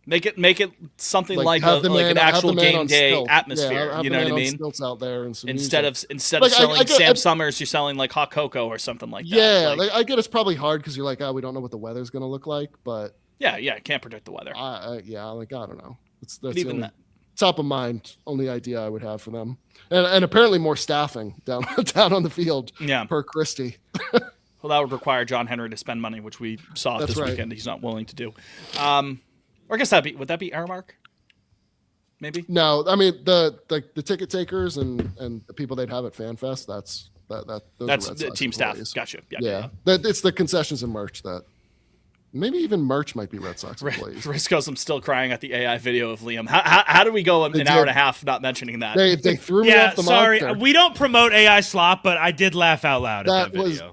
make it something like an actual game day atmosphere. Yeah, you know what I mean? Stilts out there and some instead music. of selling Sam Summers, you're selling like hot cocoa or something like that. Yeah, like I get it's probably hard because you're like, we don't know what the weather's gonna look like, but yeah, can't predict the weather. I don't know. That's even the top of mind only idea I would have for them, and apparently more staffing down on the field. Yeah, per Christie. Well, that would require John Henry to spend money, which we saw this weekend. He's not willing to do. Or I guess would that be Aramark? Maybe. No, I mean the ticket takers and the people they'd have at FanFest. That's the team staff. Gotcha. Yeah. It's the concessions and merch that. Maybe even merch might be Red Sox employees. Risco's, I'm still crying at the AI video of Liam. How do we go an hour and a half not mentioning that? They threw me off the sorry, mark. we don't promote AI slop, but I did laugh out loud at that video.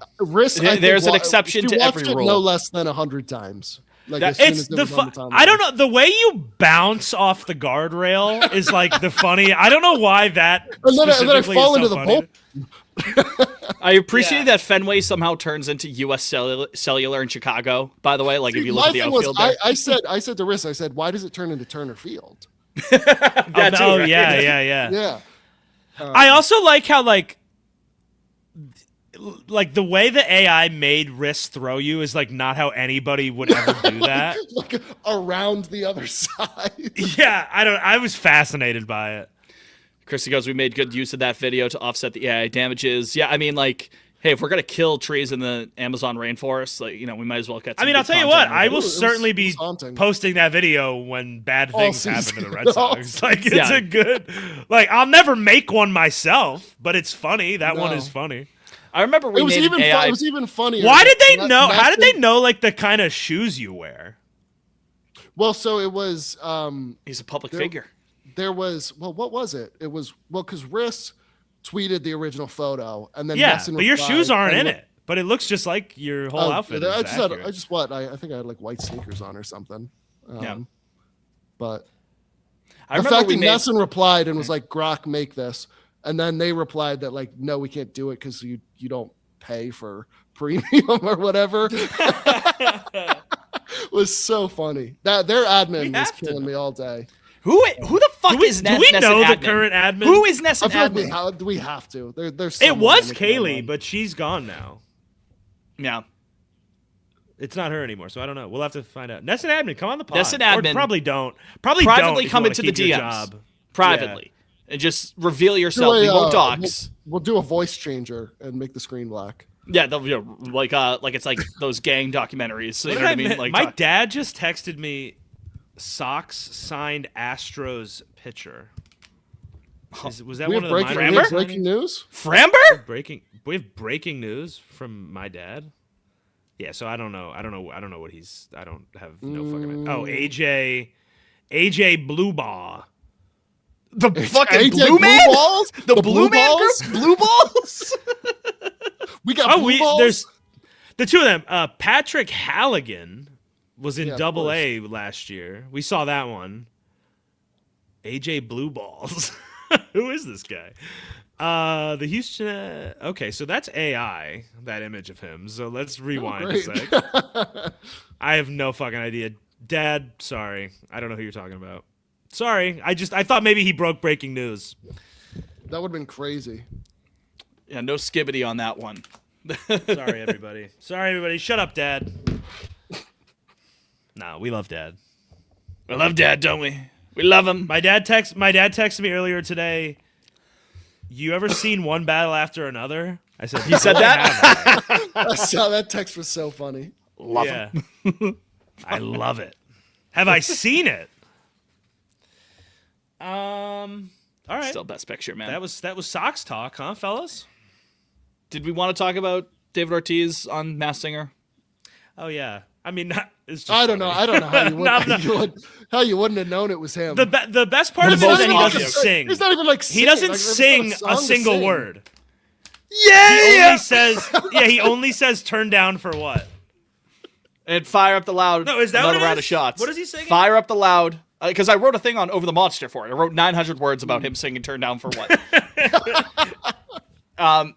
There's an exception to every rule. No less than 100 times. Like it's I don't know, the way you bounce off the guardrail is like the funny. I don't know why that. And then I fall into the bullpen. I appreciate that Fenway somehow turns into U.S. Cellular in Chicago. By the way, like if you look at the outfield, I said to Riss, I said, why does it turn into Turner Field? Right? Yeah. I also like how like the way the AI made Riss throw you is like not how anybody would ever do that. Like around the other side. Yeah, I was fascinated by it. Christy goes, we made good use of that video to offset the AI damages. Yeah, I mean, like, hey, if we're going to kill trees in the Amazon rainforest, like, we might as well get some I'll tell you what, I will certainly be posting that video when bad things happen to the Red Sox. Like, it's a good, like, I'll never make one myself, but it's funny. That one is funny. I remember it was even funnier. Why did they know? How did they know, like, the kind of shoes you wear? Well, so it was... he's a public figure. There was, what was it? It was, because Riss tweeted the original photo, and then but your shoes aren't in it. But it looks just like your whole outfit. I think I had like white sneakers on or something. But I the remember fact that Nesson replied and was like, "Grok, make this," and then they replied that like, "No, we can't do it because you don't pay for premium or whatever." Was so funny. That their admin was killing me all day. Who the fuck is Nesson? Do we know admin? the current admin? Who is Nesson admin? Like we have to. There's it was Kaylee, but she's gone now. Yeah. It's not her anymore, so I don't know. We'll have to find out. Nesson admin, come on the pod. Nesson admin. Or probably don't. Privately don't come into the DMs. Privately. Yeah. And just reveal yourself. We won't dox. We'll do a voice changer and make the screen black. Yeah, like it's like those gang documentaries. You know what I mean? Like my dad just texted me Sox signed Astros pitcher. Was that one of the breaking news? Framber? We have breaking news from my dad. Yeah, so I don't know what he's. I don't have no fucking. Oh, AJ Blue Ball. The fucking AJ blue man? Balls? The The blue Blue man Balls? group? Blue balls? We got blue balls? There's the two of them. Patrick Halligan was in Yeah, of Double course. A last year. We saw that one. AJ Blue Balls. Who is this guy? The Houston. Okay, so that's AI. That image of him. So let's rewind a Great. sec. I have no fucking idea. Dad, sorry, I don't know who you're talking about. Sorry, I thought maybe he broke breaking news. That would have been crazy. Yeah, no skibbity on that one. Sorry, everybody. Sorry, everybody. Shut up, Dad. No, we love Dad. We love Dad, don't we? We love him. My dad texted me earlier today. You ever seen One Battle After Another? I said, He said that? I saw that text was so funny. Love Yeah. him. I love it. Have I seen it? All right. Still best picture, man. That was Sox talk, huh, fellas? Did we want to talk about David Ortiz on Masked Singer? Oh yeah. I mean, it's just I don't know. funny. I don't know how you, No. how you wouldn't have known it was him. The best part of The it most is that he obvious. doesn't sing. He's not even like He singing. doesn't Like, there's sing not a song to single sing. word. Yeah! He only says turn down for what? And fire up the loud. No, is that another what it round is? of shots. What is he singing? Fire up the loud. Because I wrote a thing on Over the Monster for it. I wrote 900 words about him singing "Turn Down for What."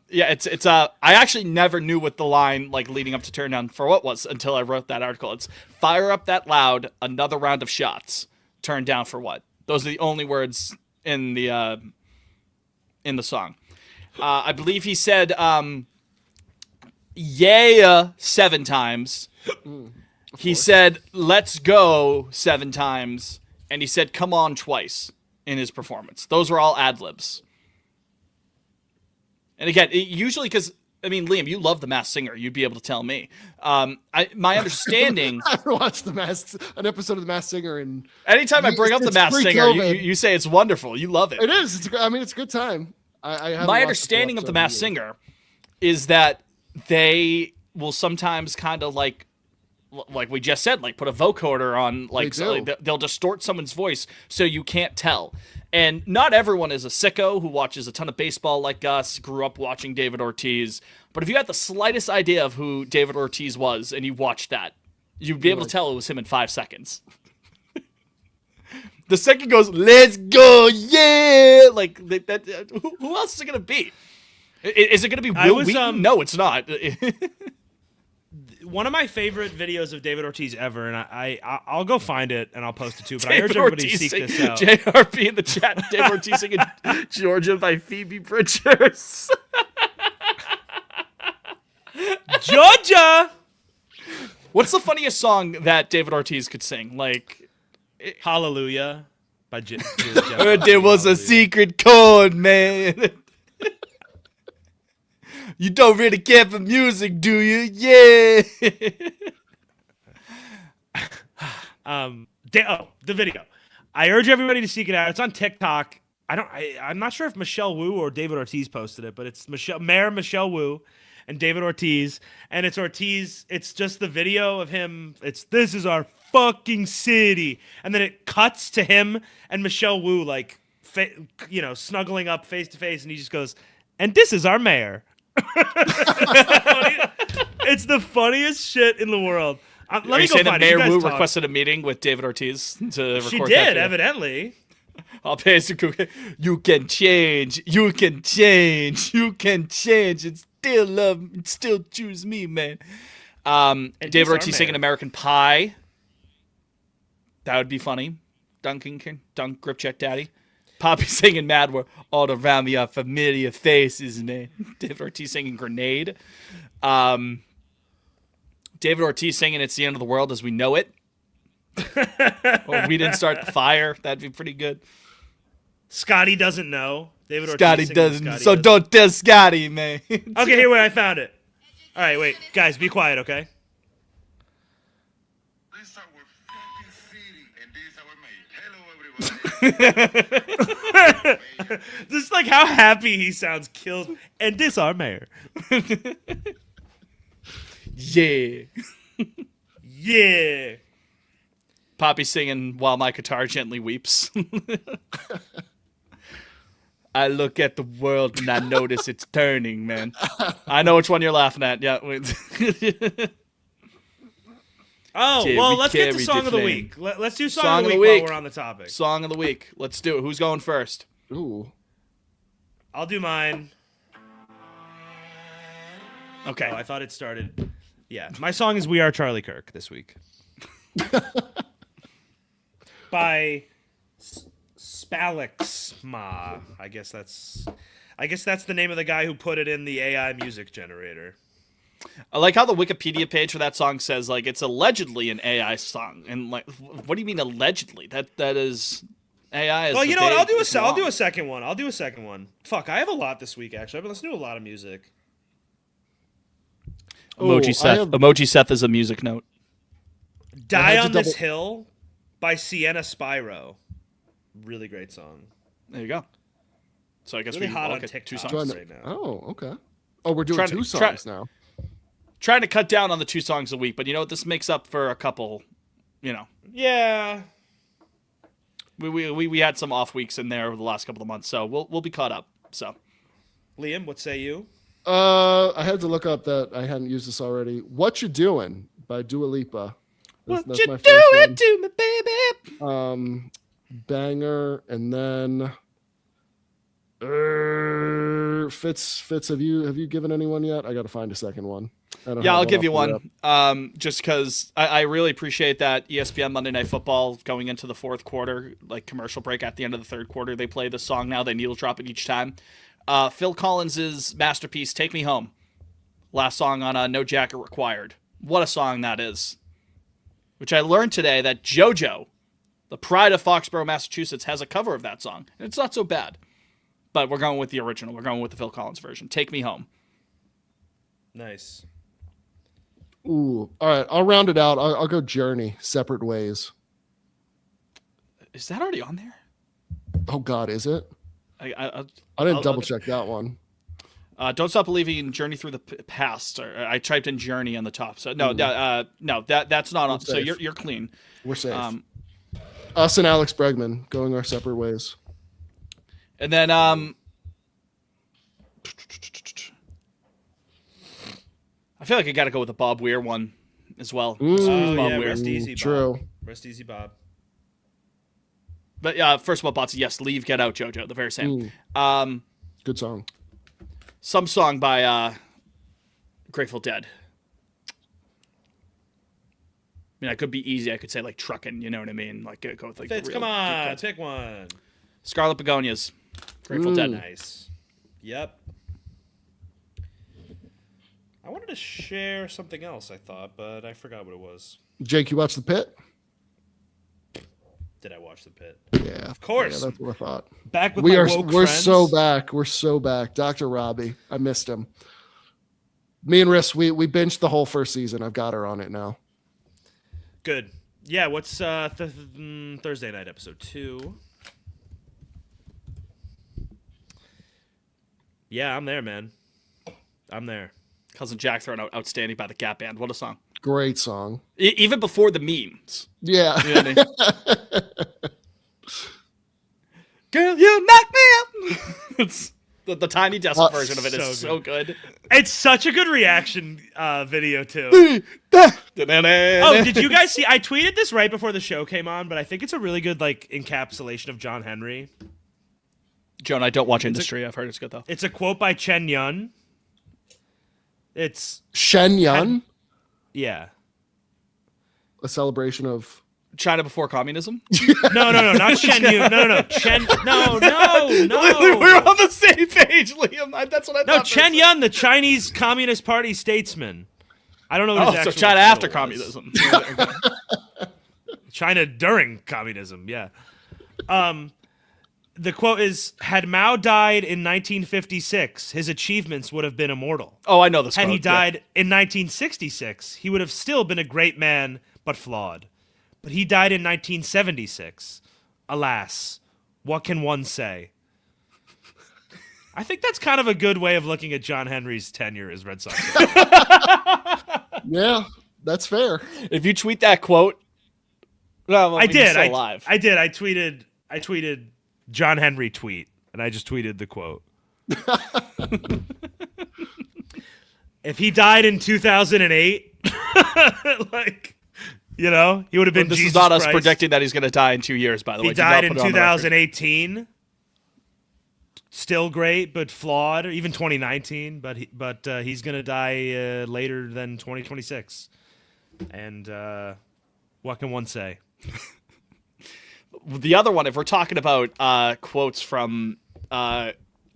Yeah, it's I actually never knew what the line like leading up to "Turn Down for What" was until I wrote that article. It's "Fire up that loud, another round of shots. Turn down for what?" Those are the only words in the song. I believe he said "yeah" 7 times. He said "let's go" 7 times, and he said "come on" twice in his performance. Those were all ad libs. And again, usually because I mean, Liam, you love The Masked Singer. You'd be able to tell me. My understanding. I watched an episode of The Masked Singer, and Anytime I bring up The it's Masked Singer, pre-COVID. you say it's wonderful. You love it. it is. It's a good time. I haven't My watched understanding the of The full Masked episode in Singer is that they will sometimes kind of like we just said, like put a vocoder on, like, They so, do. like, they'll distort someone's voice so you can't tell. And not everyone is a sicko who watches a ton of baseball like us, grew up watching David Ortiz. But if you had the slightest idea of who David Ortiz was and you watched that, you'd be able to tell it was him in 5 seconds. The second goes, "Let's go, yeah!" Like, who else is it going to be? Is it going to be Will Wheaton? No, it's not. One of my favorite videos of David Ortiz ever, and I'll go find it and I'll post it too. But I urge everybody to seek this out. JRP in the chat. David Ortiz singing "Georgia" by Phoebe Bridgers. Georgia. What's the funniest song that David Ortiz could sing? Like, Hallelujah by Jeff. heard there was a secret chord, man. You don't really care for music, do you? Yeah. The video. I urge everybody to seek it out. It's on TikTok. I'm not sure if Michelle Wu or David Ortiz posted it, but it's Mayor Michelle Wu and David Ortiz, and it's Ortiz. It's just the video of him. This is our fucking city, and then it cuts to him and Michelle Wu like, snuggling up face to face, and he just goes, "And this is our mayor." It's the funniest shit in the world. Let Are me you go saying that find it. You Mayor guys Wu talk. requested a meeting with David Ortiz to record She that did, video? evidently. I'll pay some cookie. You can change. You can change. You can change and still love and still choose me, man. David he's our Ortiz singing mayor. American Pie. That would be funny. Dunk grip check daddy. Poppy singing Mad World. All around me are familiar faces, man. David Ortiz singing Grenade. David Ortiz singing It's the End of the World as We Know It. Or We Didn't Start the Fire. That'd be pretty good. Scotty doesn't know. David Ortiz Scotty singing doesn't. Scotty So does. don't tell Scotty, man. Okay, here, wait, I found it. All right, wait. Guys, be quiet, okay? This our fucking city, and this our mayor. Hello, everybody. Just like how happy he sounds kills. And this our mayor. Yeah. Yeah. Poppy singing while my guitar gently weeps. I look at the world and I notice it's turning, man. I know which one you're laughing at. Yeah. Oh, Yeah, well, we let's get carry to the Song of the flame. Week. Let's do Song of the Week while we're on the topic. Song of the Week. Let's do it. Who's going first? Ooh. I'll do mine. Okay. Oh, I thought it started. Yeah. My song is We Are Charlie Kirk this week. By Spalixma. I guess that's the name of the guy who put it in the AI music generator. I like how the Wikipedia page for that song says like it's allegedly an AI song, and like, what do you mean allegedly? That is AI. Is Well, the you know what? day I'll do it's a long. second one. Fuck, I have a lot this week. Actually, I've been listening to a lot of music. Emoji I Seth. have- Emoji Seth is a music note. Die had to on This double- Hill by Sienna Spyro. Really great song. There you go. So I guess Really we hot all on get two TikTok. songs. Right now. Oh, okay. Oh, we're doing Trying to- two try- songs now. Trying to cut down on the 2 songs a week, but you know what? This makes up for a couple. You know, Yeah. we had some off weeks in there over the last couple of months, so we'll be caught up. So Liam, what say you? I had to look up that I hadn't used this already. What You Doing by Dua Lipa. That's my first one. to me, baby? Banger, and then Fitz, have you given anyone yet? I got to find a second one. I don't Yeah, have I'll one give off you the rip. one. Just because I really appreciate that ESPN Monday Night Football going into the fourth quarter, like commercial break at the end of the third quarter, they play the song now. They needle drop it each time. Phil Collins's masterpiece, "Take Me Home," last song on No Jacket Required. What a song that is! Which I learned today that JoJo, the pride of Foxborough, Massachusetts, has a cover of that song. And it's not so bad. But we're going with the original. We're going with the Phil Collins version. "Take Me Home." Nice. Ooh, all right. I'll round it out. I'll go Journey, Separate Ways. Is that already on there? Oh God, is it? I didn't double check that one. Don't Stop Believing in Journey Through the Past. Or I typed in Journey on the top. So no, no, that's not on. So safe. you're clean. We're safe. Um, Us and Alex Bregman going our separate ways. and then I feel like I got to go with the Bob Weir one as well. Oh, Bob yeah, Weir. rest easy, Bob. True. Rest easy, Bob. But first of all, Bots, yes, Leave, Get Out, JoJo, the very same. Good song. Some song by Grateful Dead. I mean, I could be easy. I could say like Truckin', you know what I mean? Like go with like the Fitz, real come on, good- pick one. Scarlet Begonias, Grateful Dead. Nice. Yep. I wanted to share something else, I thought, but I forgot what it was. Jake, you watch The Pit? Did I watch The Pit? Yeah, Of course. Yeah, that's what I thought. Back with We're my woke friends. so back. We're so back. Dr. Robbie, I missed him. Me and Riss, we binged the whole first season. I've got her on it now. Good. Yeah, what's Thursday night episode 2? Yeah, I'm there, man. I'm there. Cousin Jack thrown out Outstanding by the Gap Band. What a song. Great song. Even before the memes. Yeah. You know what I mean? Girl, you knock me out. It's the Tiny Desk version of it is so so good. It's such a good reaction video, too. Oh, Did you guys see? I tweeted this right before the show came on, but I think it's a really good encapsulation of John Henry. Joan, I don't watch industry. I've heard it's good though. It's a quote by Chen Yun. It's Shen Yun, yeah. a celebration of. China before communism. No, not Chen Yun. No, Chen. No. We're on the same page, Liam. That's what I No, thought. Chen Yun, the Chinese Communist Party statesman. I don't know what his Oh, so actual China after title was. communism. China during communism, yeah. The quote is, had Mao died in 1956, his achievements would have been immortal. Oh, I know this. Had he quote, yeah. died in 1966, he would have still been a great man, but flawed. But he died in 1976. Alas, what can one say? I think that's kind of a good way of looking at John Henry's tenure as Red Sox. Yeah, that's fair. If you tweet that quote, well, I he's did. still alive. I did. I tweeted John Henry tweet, and I just tweeted the quote. If he died in 2008, like, you know, he would have been This Jesus is not us Christ. predicting that he's going to die in 2 years, by the way. He Do not died put in it on the record. 2018. Still great, but flawed. Or even 2019, but he's going to die later than 2026. And what can one say? The other one, if we're talking about quotes from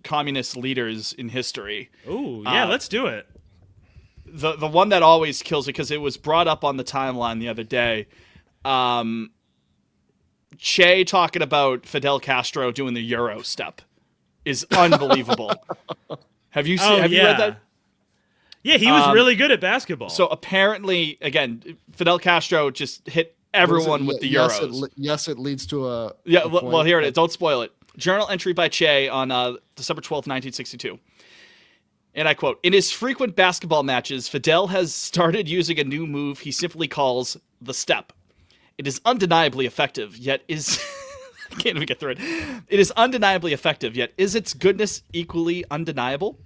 communist leaders in history, Ooh, yeah, let's do it. the one that always kills it, because it was brought up on the timeline the other day, Che talking about Fidel Castro doing the Euro step is unbelievable. Have you seen? Have you read that? Yeah, he was really good at basketball. So apparently, again, Fidel Castro just hit everyone with the Euros. Yes, it leads to a Well, here it is. Don't spoil it. Journal entry by Che on December 12th, 1962. And I quote, "In his frequent basketball matches, Fidel has started using a new move he simply calls the step. It is undeniably effective, yet is..." I can't even get through it. "It is undeniably effective, yet is its goodness equally undeniable?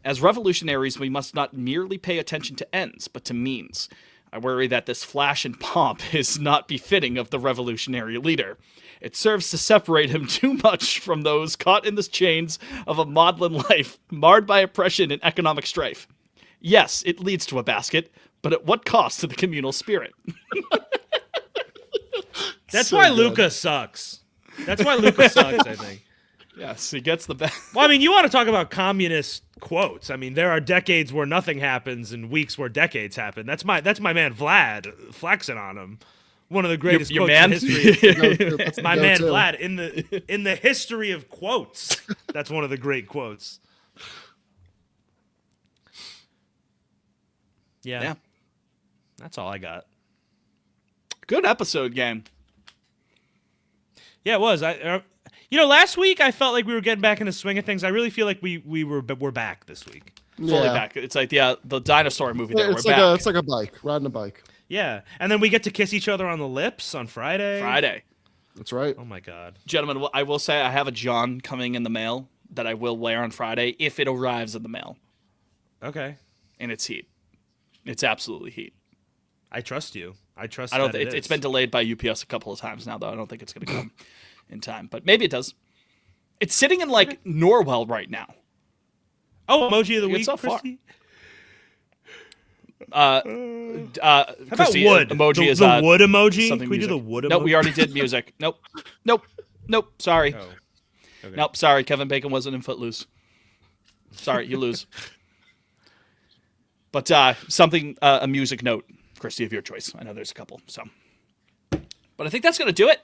As revolutionaries, we must not merely pay attention to ends, but to means. I worry that this flash and pomp is not befitting of the revolutionary leader. It serves to separate him too much from those caught in the chains of a maudlin life, marred by oppression and economic strife. Yes, it leads to a basket, but at what cost to the communal spirit?" That's So why good. Luka sucks. That's why Luka sucks, I think. Yes, he gets the best. Well, I mean, you want to talk about communist quotes. I mean, there are decades where nothing happens and weeks where decades happen. That's my man Vlad flexing on him. One of the greatest Your quotes man? in history. That's My the man go-to. Vlad in the history of quotes. That's one of the great quotes. Yeah. Yeah. That's all I got. Good episode, gang. Yeah, it was. Last week I felt like we were getting back in the swing of things. I really feel like we're back this week. Fully Yeah. back. It's like the dinosaur movie there. It's We're like back. it's like a bike, riding a bike. Yeah, and then we get to kiss each other on the lips on Friday. Friday. That's right. Oh my God. Gentlemen, I will say I have a John coming in the mail that I will wear on Friday if it arrives in the mail. Okay. And it's heat. It's absolutely heat. I trust you. I trust. I don't. that It's been delayed by UPS a couple of times now, though. I don't think it's going to come in time, but maybe it does. It's sitting in like Norwell right now. Oh, emoji of the Good week, so far. Christy. How How about wood? Emoji the, is the wood emoji. something Can we do music. the wood emoji? Nope, we already did music. Nope. Sorry. Oh. Okay. Nope. Sorry. Kevin Bacon wasn't in Footloose. Sorry, you lose. But something, a music note, Christy, of your choice. I know there's a couple. So, but I think that's going to do it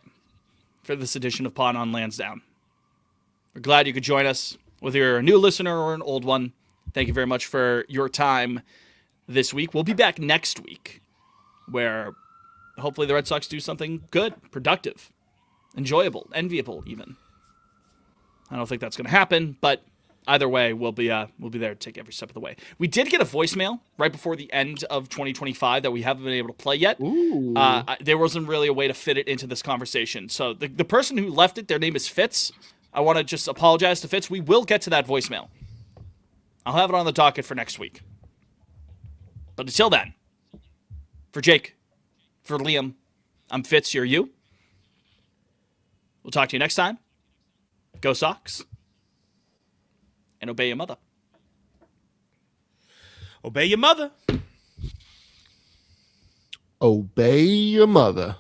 for this edition of Pod on Lansdowne. We're glad you could join us, whether you're a new listener or an old one. Thank you very much for your time this week. We'll be back next week, where hopefully the Red Sox do something good, productive, enjoyable, enviable, even. I don't think that's going to happen, but either way, we'll be there to take every step of the way. We did get a voicemail right before the end of 2025 that we haven't been able to play yet. Ooh. There wasn't really a way to fit it into this conversation. So the person who left it, their name is Fitz. I want to just apologize to Fitz. We will get to that voicemail. I'll have it on the docket for next week. But until then, for Jake, for Liam, I'm Fitz, you're you. We'll talk to you next time. Go Sox. And obey your mother. Obey your mother. Obey your mother.